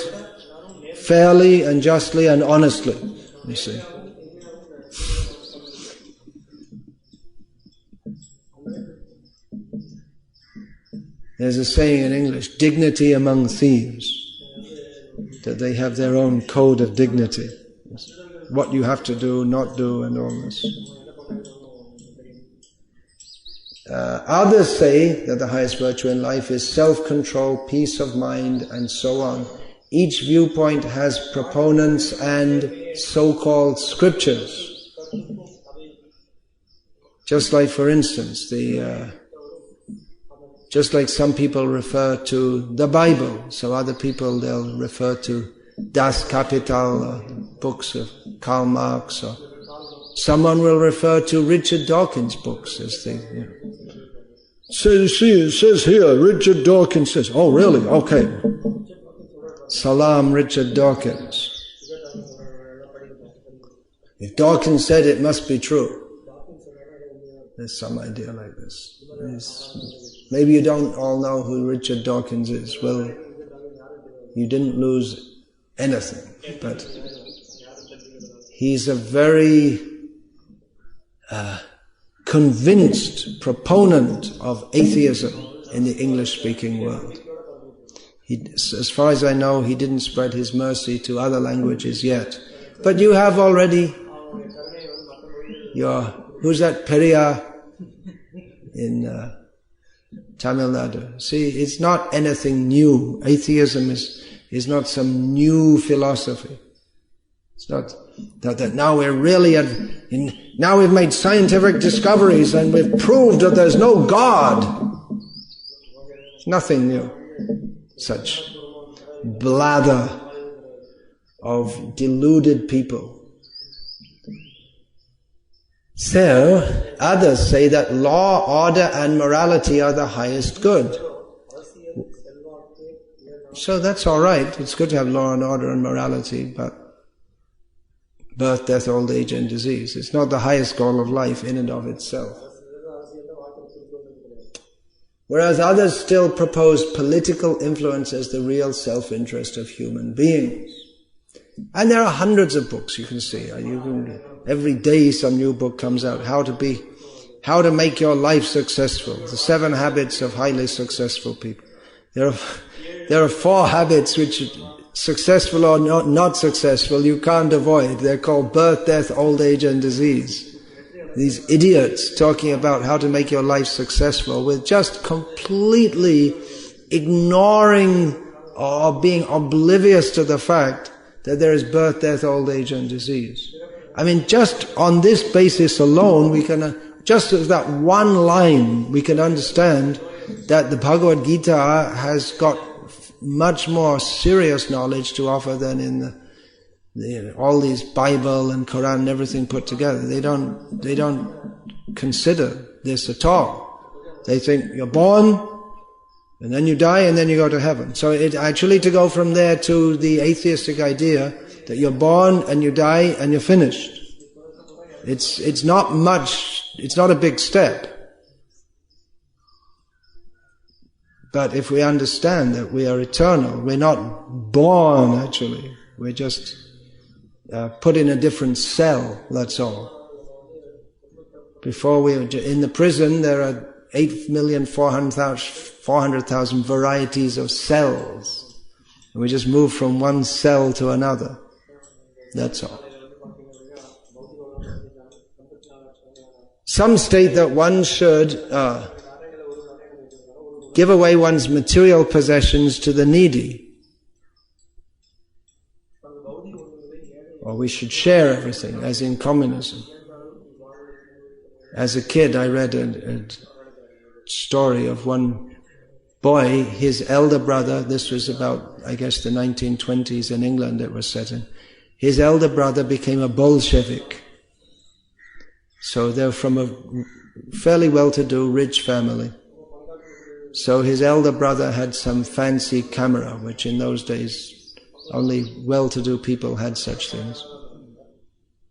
A: fairly and justly and honestly, you see. There's a saying in English, dignity among thieves, that they have their own code of dignity. What you have to do, not do, and all this. Others say that the highest virtue in life is self-control, peace of mind, and so on. Each viewpoint has proponents and so-called scriptures. Just like, for instance, just like some people refer to the Bible, so other people they'll refer to Das Kapital, or books of Karl Marx, or someone will refer to Richard Dawkins' books as they. So you see, it says here, Richard Dawkins says, oh really? Okay. Salam, Richard Dawkins. If Dawkins said it must be true. There's some idea like this. Maybe you don't all know who Richard Dawkins is. Well, you didn't lose anything, but he's a very convinced proponent of atheism in the English-speaking world. As far as I know, he didn't spread his mercy to other languages yet. But you have already who's that, Periyar? in Tamil Nadu. See, it's not anything new. Atheism is not some new philosophy. It's not that now we're really now we've made scientific discoveries and we've proved that there's no God. It's nothing new. Such blather of deluded people. So, others say that law, order and morality are the highest good. So that's all right. It's good to have law and order and morality, but birth, death, old age and disease. It's not the highest goal of life in and of itself. Whereas others still propose political influence as the real self-interest of human beings. And there are hundreds of books you can see. Every day some new book comes out. How to make your life successful. The 7 habits of highly successful people. There are 4 habits which, successful or not successful, you can't avoid. They're called birth, death, old age and disease. These idiots talking about how to make your life successful with just completely ignoring or being oblivious to the fact that there is birth, death, old age and disease. I mean, just on this basis alone, we can, just as that one line, we can understand that the Bhagavad Gita has got much more serious knowledge to offer than in all these Bible and Quran and everything put together. They don't consider this at all. They think you're born, and then you die, and then you go to heaven. So it actually, to go from there to the atheistic idea that you're born and you die and you're finished. It's not much, it's not a big step. But if we understand that we are eternal, we're not born actually, we're just put in a different cell, that's all. Before in the prison there are 8,400,000 varieties of cells. And we just move from one cell to another. That's all. Some state that one should give away one's material possessions to the needy. Or we should share everything, as in communism. As a kid, I read a story of one boy, his elder brother, this was about, I guess, the 1920s in England it was set in. His elder brother became a Bolshevik. So they're from a fairly well-to-do, rich family. So his elder brother had some fancy camera, which in those days only well-to-do people had such things.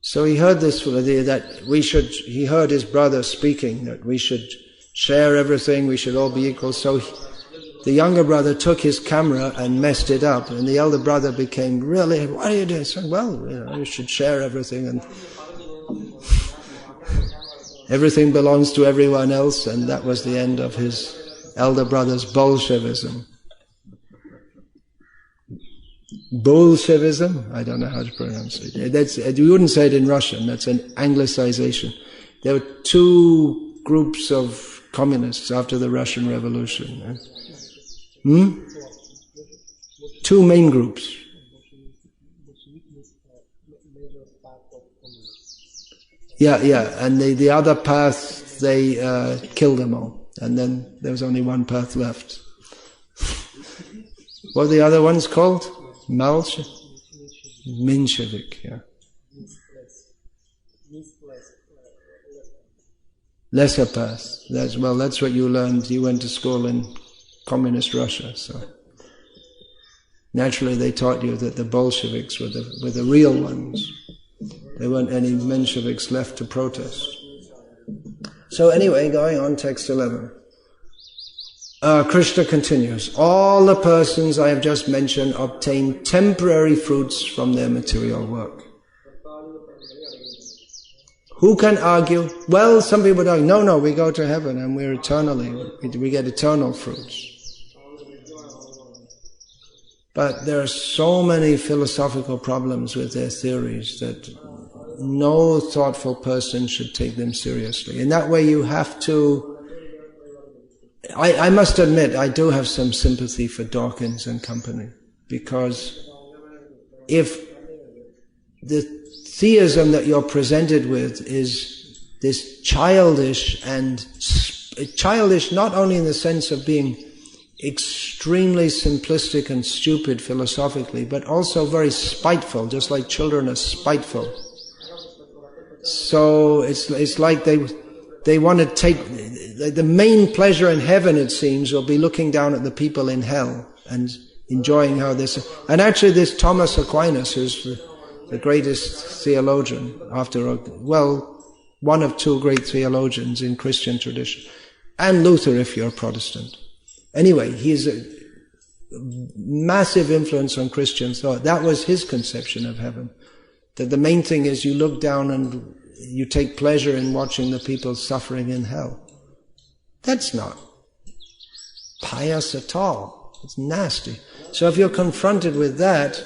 A: So he heard this idea that he heard his brother speaking that we should share everything, we should all be equal. So the younger brother took his camera and messed it up, and the elder brother became really, what are you doing? So, well, you should share everything, and everything belongs to everyone else, and that was the end of his elder brother's Bolshevism. Bolshevism? I don't know how to pronounce it. You wouldn't say it in Russian, that's an anglicization. There were 2 groups of communists after the Russian Revolution. 2 main groups. Yeah, and the other path, they killed them all. And then there was only one path left. What are the other ones called? Menshevik, yeah. Lesser path. That's what you learned. You went to school in communist Russia, so naturally they taught you that the Bolsheviks were the real ones. There weren't any Mensheviks left to protest. So anyway, going on, text 11. Krishna continues, all the persons I have just mentioned obtain temporary fruits from their material work. Who can argue? Well, some people would argue, no, we go to heaven and we're eternally, we get eternal fruits. But there are so many philosophical problems with their theories that no thoughtful person should take them seriously. In that way you have to I must admit, I do have some sympathy for Dawkins and company, because if the theism that you're presented with is this childish not only in the sense of being extremely simplistic and stupid philosophically, but also very spiteful, just like children are spiteful. So it's like they want to take the main pleasure in heaven, it seems, will be looking down at the people in hell and enjoying how this. And actually, this Thomas Aquinas, who's the greatest theologian one of two great theologians in Christian tradition, and Luther if you're a Protestant. Anyway, he's a massive influence on Christian thought. That was his conception of heaven. That the main thing is you look down and you take pleasure in watching the people suffering in hell. That's not pious at all. It's nasty. So if you're confronted with that,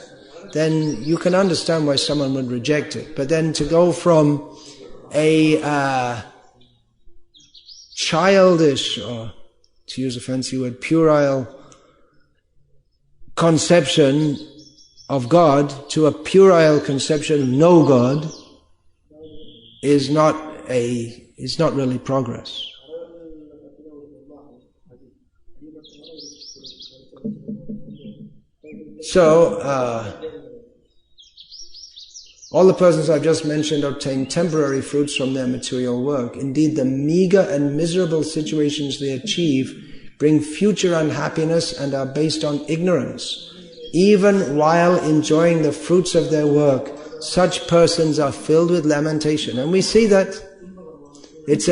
A: then you can understand why someone would reject it. But then to go from a childish, or to use a fancy word, puerile conception of God to a puerile conception of no God is not really progress. So, all the persons I've just mentioned obtain temporary fruits from their material work. Indeed, the meager and miserable situations they achieve bring future unhappiness and are based on ignorance. Even while enjoying the fruits of their work, such persons are filled with lamentation. And we see that it's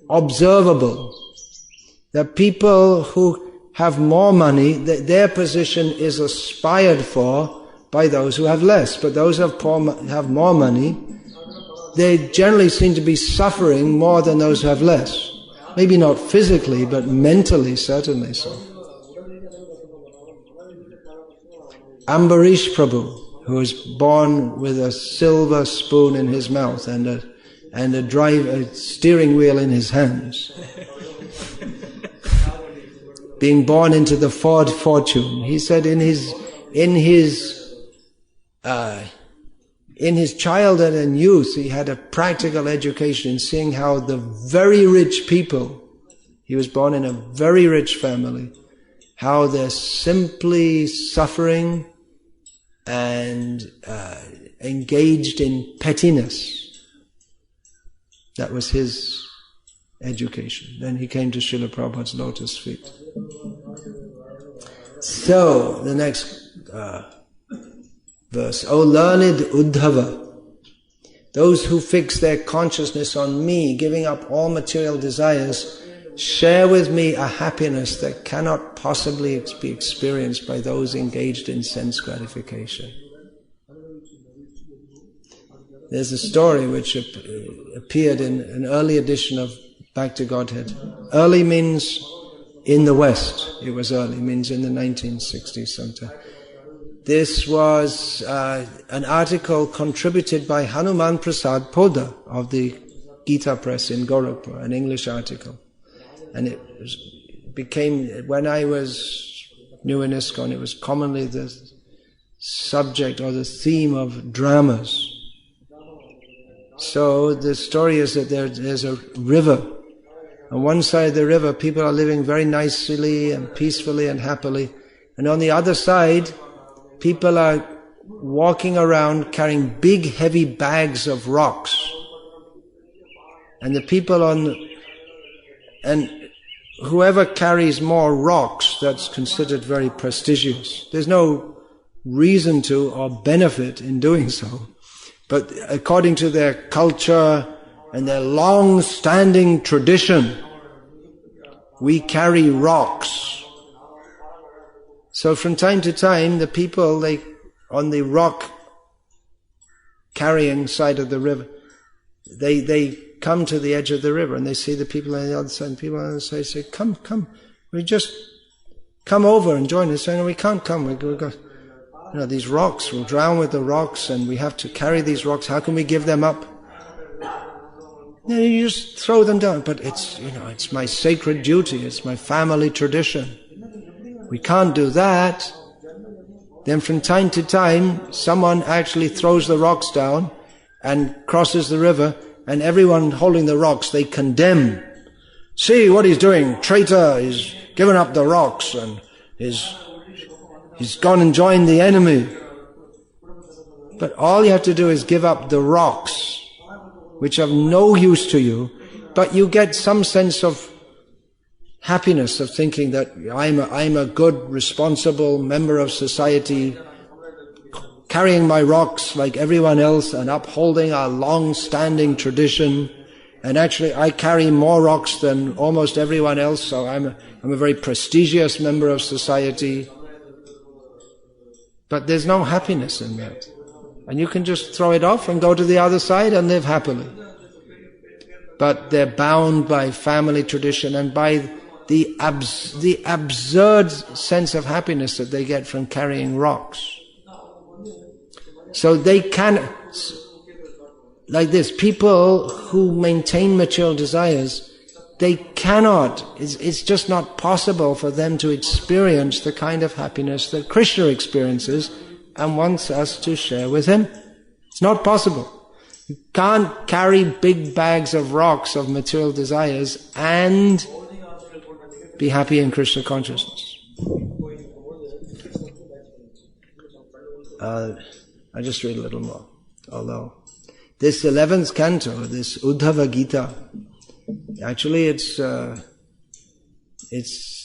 A: observable that people who have more money, that their position is aspired for by those who have less. But those who have more money, they generally seem to be suffering more than those who have less. Maybe not physically, but mentally, certainly so. Ambarish Prabhu, who was born with a silver spoon in his mouth and a steering wheel in his hands, being born into the Ford fortune, he said in his childhood and youth, he had a practical education in seeing how the very rich people, he was born in a very rich family, how they're simply suffering and engaged in pettiness. That was his education. Then he came to Srila Prabhupada's lotus feet. So, the next verse. O learned Uddhava, those who fix their consciousness on me, giving up all material desires, share with me a happiness that cannot possibly be experienced by those engaged in sense gratification. There's a story which appeared in an early edition of Back to Godhead. Early means in the West. It was early, means in the 1960s sometime. This was an article contributed by Hanuman Prasad Poddar of the Gita Press in Gorakhpur, an English article. And it became, when I was new in ISKCON, it was commonly the subject or the theme of dramas. So the story is that there's a river. On one side of the river, people are living very nicely and peacefully and happily. And on the other side, people are walking around carrying big, heavy bags of rocks. And the people and whoever carries more rocks, that's considered very prestigious. There's no reason to or benefit in doing so. But according to their culture and their long-standing tradition, we carry rocks. So from time to time, the people, on the rock carrying side of the river, they come to the edge of the river and they see the people on the other side, and people on the other side say, come, we just come over and join us. Saying, we can't come, we've got, these rocks, we'll drown with the rocks and we have to carry these rocks, how can we give them up? Then you just throw them down. But it's my sacred duty, it's my family tradition. We can't do that. Then from time to time, someone actually throws the rocks down and crosses the river, and everyone holding the rocks, they condemn. See what he's doing, traitor, he's given up the rocks and he's gone and joined the enemy. But all you have to do is give up the rocks, which have no use to you, but you get some sense of happiness of thinking that I'm a good, responsible member of society, carrying my rocks like everyone else and upholding our long-standing tradition. And actually I carry more rocks than almost everyone else, so I'm a very prestigious member of society. But there's no happiness in that. And you can just throw it off and go to the other side and live happily. But they're bound by family tradition and by the absurd sense of happiness that they get from carrying rocks. So they can, like this, people who maintain material desires, they cannot, it's just not possible for them to experience the kind of happiness that Krishna experiences and wants us to share with him. It's not possible. You can't carry big bags of rocks of material desires and be happy in Krishna consciousness. I'll just read a little more. Although this 11th canto, this Uddhava Gita, actually it's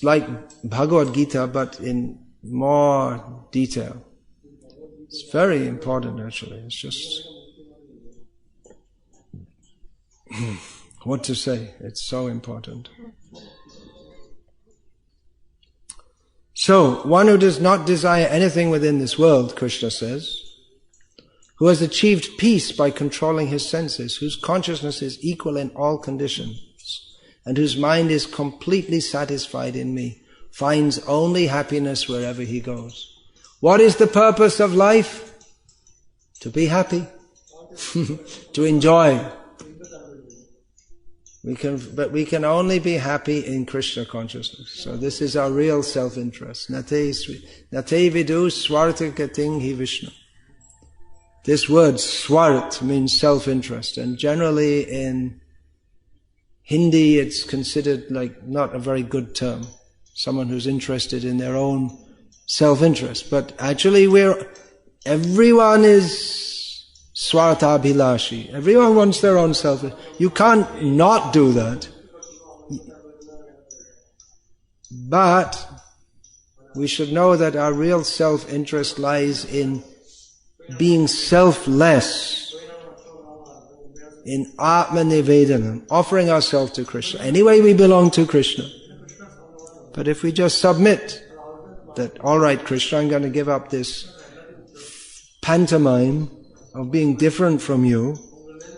A: like Bhagavad Gita but in more detail. It's very important actually. It's just what to say. It's so important. So, one who does not desire anything within this world, Krishna says, who has achieved peace by controlling his senses, whose consciousness is equal in all conditions, and whose mind is completely satisfied in me, finds only happiness wherever he goes. What is the purpose of life? To be happy, to enjoy. But we can only be happy in Krishna consciousness. So this is our real self-interest. Nate vidu swartha gating hi Vishnu. This word swart means self-interest, and generally in Hindi it's considered like not a very good term. Someone who's interested in their own self-interest. But actually everyone is Swartha Bhilashi. Everyone wants their own self. You can't not do that. But we should know that our real self-interest lies in being selfless, in Atma Nivedanam, offering ourselves to Krishna. Anyway, we belong to Krishna. But if we just submit that, all right, Krishna, I'm going to give up this pantomime of being different from you,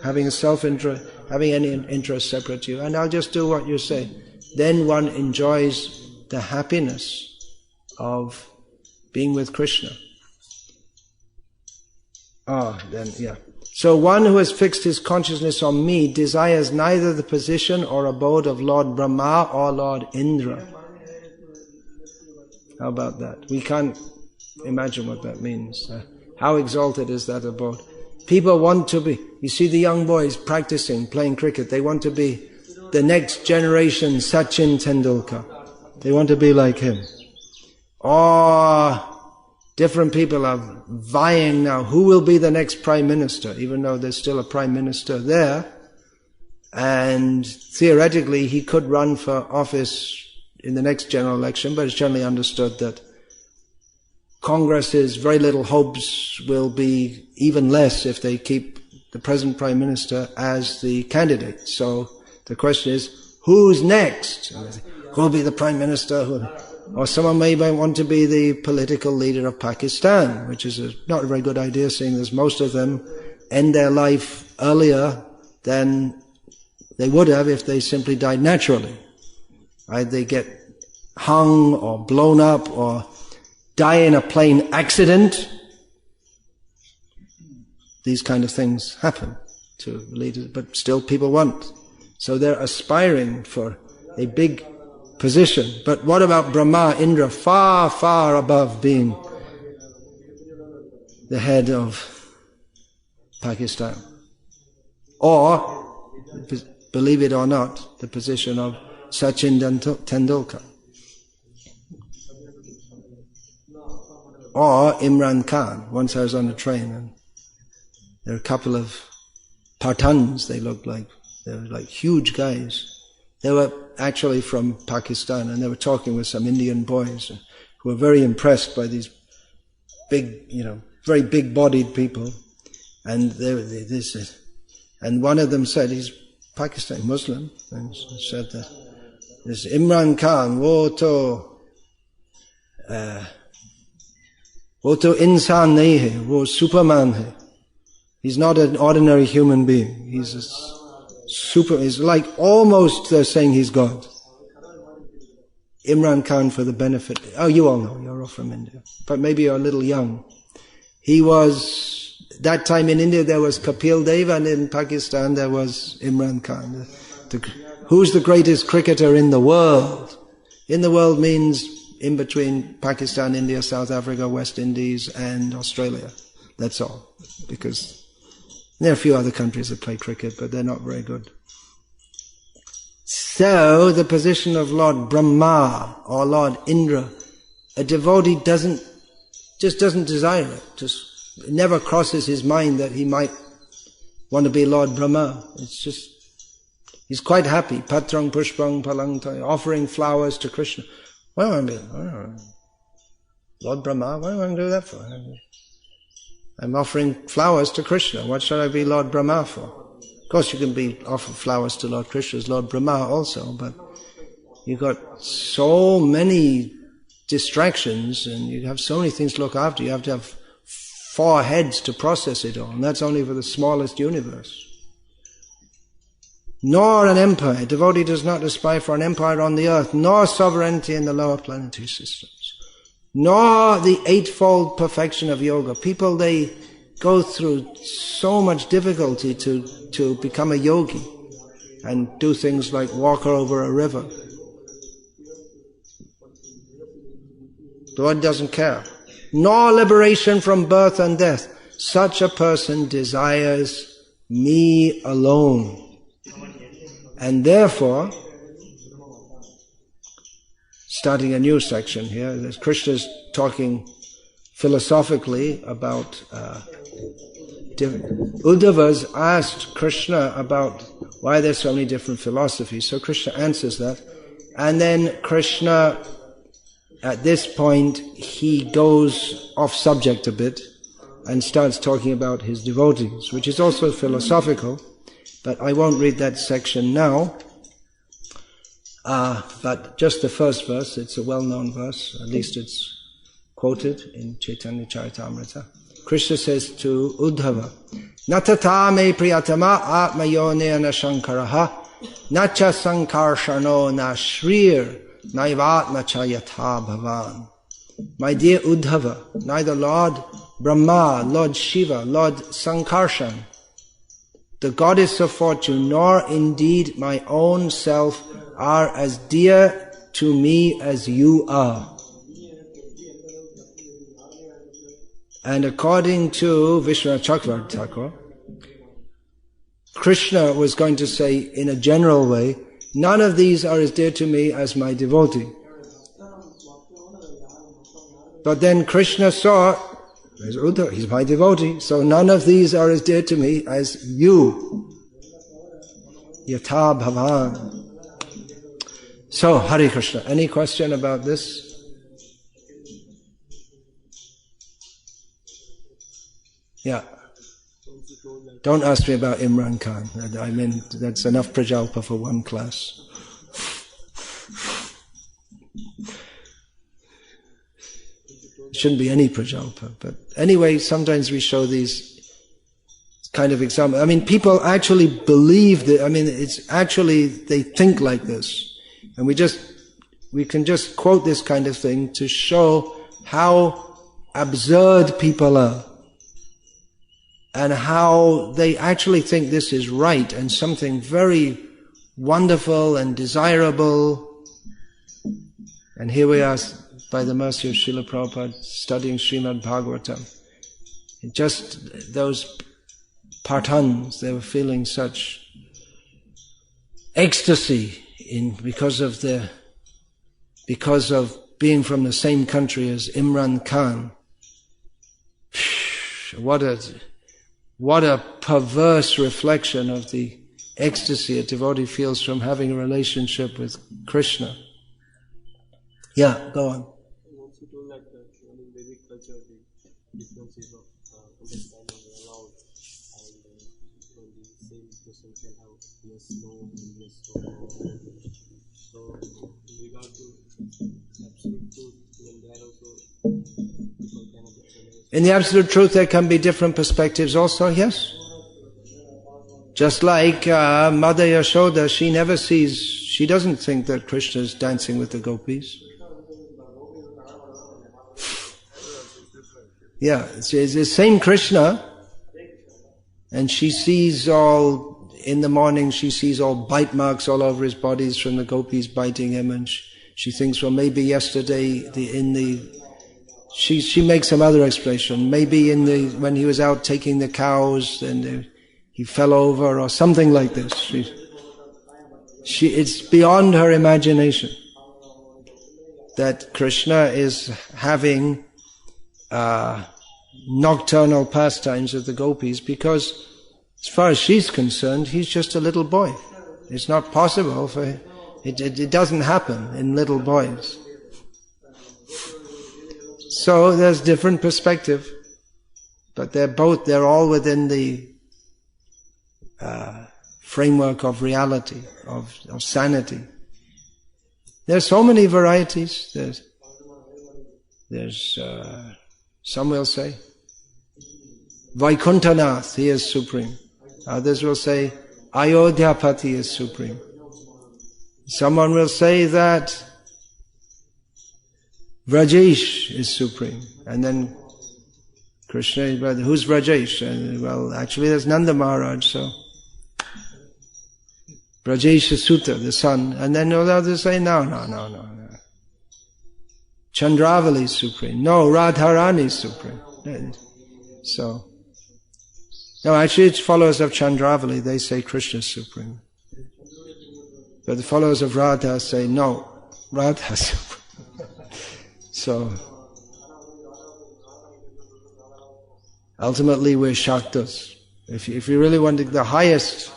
A: having a self-interest, having any interest separate to you, and I'll just do what you say. Then one enjoys the happiness of being with Krishna. So one who has fixed his consciousness on me desires neither the position or abode of Lord Brahma or Lord Indra. How about that? We can't imagine what that means. How exalted is that abode? People want to be, you see the young boys practicing, playing cricket, they want to be the next generation Sachin Tendulkar. They want to be like him. Or different people are vying now, who will be the next Prime Minister, even though there's still a Prime Minister there. And theoretically he could run for office in the next general election, but it's generally understood that Congress's very little hopes will be even less if they keep the present Prime Minister as the candidate. So the question is, who's next? Who will be the Prime Minister? Or someone may want to be the political leader of Pakistan, which is not a very good idea, seeing as most of them end their life earlier than they would have if they simply died naturally. Right? They get hung or blown up or die in a plane accident. These kind of things happen. to leaders, but still people want. So they're aspiring for a big position. But what about Brahma, Indra, far, far above being the head of Pakistan? Or, believe it or not, the position of Sachin Tendulkar. Or Imran Khan. Once I was on a train and there were a couple of Pathans, they looked like. They were like huge guys. They were actually from Pakistan, and they were talking with some Indian boys who were very impressed by these big, very big-bodied people. And they said, and one of them said, he's Pakistani Muslim, and said that this Imran Khan, wo to insan nahi hai, wo Superman hai. He's not an ordinary human being. He's he's like almost they're saying he's God. Imran Khan, for the benefit, you all know, you're all from India, but maybe you're a little young. He was, that time in India there was Kapil Dev, and in Pakistan there was Imran Khan. Who's the greatest cricketer in the world? In the world means in between Pakistan, India, South Africa, West Indies and Australia. That's all. Because there are a few other countries that play cricket, but they're not very good. So, the position of Lord Brahma or Lord Indra, a devotee doesn't desire it. It never crosses his mind that he might want to be Lord Brahma. It's just, he's quite happy. Patrang pushpang palang, offering flowers to Krishna. What do I mean? Lord Brahma, what do I want to do that for? I'm offering flowers to Krishna. What should I be Lord Brahma for? Of course you can offer flowers to Lord Krishna as Lord Brahma also, but you've got so many distractions and you have so many things to look after. You have to have 4 heads to process it all, and that's only for the smallest universe. Nor an empire. A devotee does not aspire for an empire on the earth, nor sovereignty in the lower planetary systems, nor the eightfold perfection of yoga. People, they go through so much difficulty to become a yogi and do things like walk over a river. The one doesn't care. Nor liberation from birth and death. Such a person desires me alone. And therefore, starting a new section here, Krishna's talking philosophically about Uddhava's asked Krishna about why there's so many different philosophies. So Krishna answers that. And then Krishna, at this point, he goes off subject a bit and starts talking about his devotees, which is also philosophical, but I won't read that section now. But just the first verse, it's a well-known verse, at least it's quoted in Chaitanya Charitamrita. Krishna says to Uddhava, Natata me priyatama atmayonena shankaraha nacha sankarshano na shrir naivatma chayatha bhavan. My dear Uddhava, neither Lord Brahma, Lord Shiva, Lord Sankarshan, the goddess of fortune, nor indeed my own self are as dear to me as you are. And according to Vishwanath Chakravarti Thakur, Krishna was going to say in a general way, none of these are as dear to me as my devotee. But then Krishna saw, there's Uddhava, he's my devotee, so none of these are as dear to me as you. Yatha bhavan. So, Hare Krishna, any question about this? Yeah. Don't ask me about Imran Khan. I mean, that's enough prajalpa for one class. Shouldn't be any prajalpa. But anyway, sometimes we show these kind of examples. I mean, people actually believe that, I mean, it's actually, they think like this. And we can just quote this kind of thing to show how absurd people are. and how they actually think this is right and something very wonderful and desirable. And here we are, by the mercy of Srila Prabhupada, studying Srimad Bhagavatam. Just those Parthans, they were feeling such ecstasy because of being from the same country as Imran Khan. What a perverse reflection of the ecstasy a devotee feels from having a relationship with Krishna. Yeah, go on.
B: Also told that in Vedic culture the differences of understanding are allowed, and when the same person can have yes, no, and yes, no. So in regard to absolute truth, then there also people can have different.
A: In the absolute truth there can be different perspectives also, yes. Just like Mother Yashoda, she doesn't think that Krishna is dancing with the gopis. Yeah, it's the same Krishna, and she sees in the morning she sees all bite marks all over his bodies from the gopis biting him, and she thinks, well, maybe yesterday she makes some other explanation. Maybe when he was out taking the cows, and he fell over or something like this. It's beyond her imagination that Krishna is having nocturnal pastimes with the gopis, because as far as she's concerned, he's just a little boy. It's not possible for it doesn't happen in little boys. So there's different perspective, but they're all within the framework of reality, of sanity. There's so many varieties. There's some will say Vaikuntanath, he is supreme. Others will say Ayodhyapati is supreme. Someone will say that Vrajesh is supreme. And then Krishna, who's Vrajesh? And, well, actually there's Nanda Maharaj, so Vrajesh is Sutta, the son. And then others say, no. Chandravali is supreme. No, Radharani is supreme. So, no, actually it's followers of Chandravali, they say Krishna is supreme. But the followers of Radha say, no, Radha is supreme. So, ultimately we're Shaktas. If you really want the highest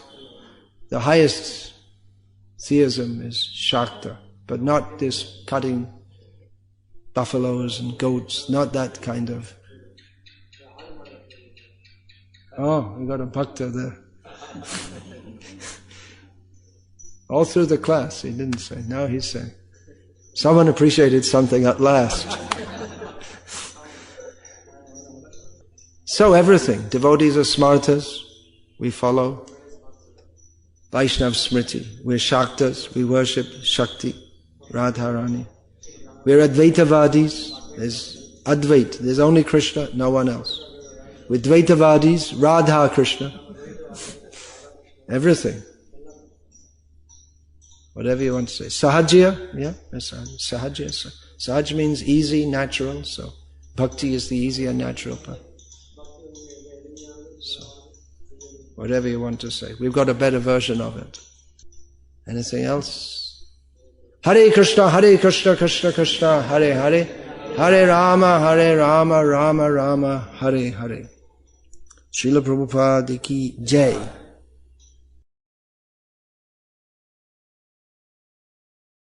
A: theism is Shakta, but not this cutting buffaloes and goats, not that kind of. Oh, we got a bhakta there. All through the class, he didn't say. Now he's saying. Someone appreciated something at last. So everything. Devotees are smartas, we follow. Vaishnav Smriti, we're Shaktas, we worship Shakti, Radharani. We're Advaitavadis, there's Advait, there's only Krishna, no one else. We're Dvaitavadis, Radha Krishna. Everything. Whatever you want to say. Sahajya, yeah, Sahajya. Sahaj means easy, natural, so Bhakti is the easy and natural path. So, whatever you want to say. We've got a better version of it. Anything else? Hare Krishna, Krishna Krishna, Hare Hare, Hare Rama, Rama Rama, Hare Hare. Srila Prabhupada ki Jai.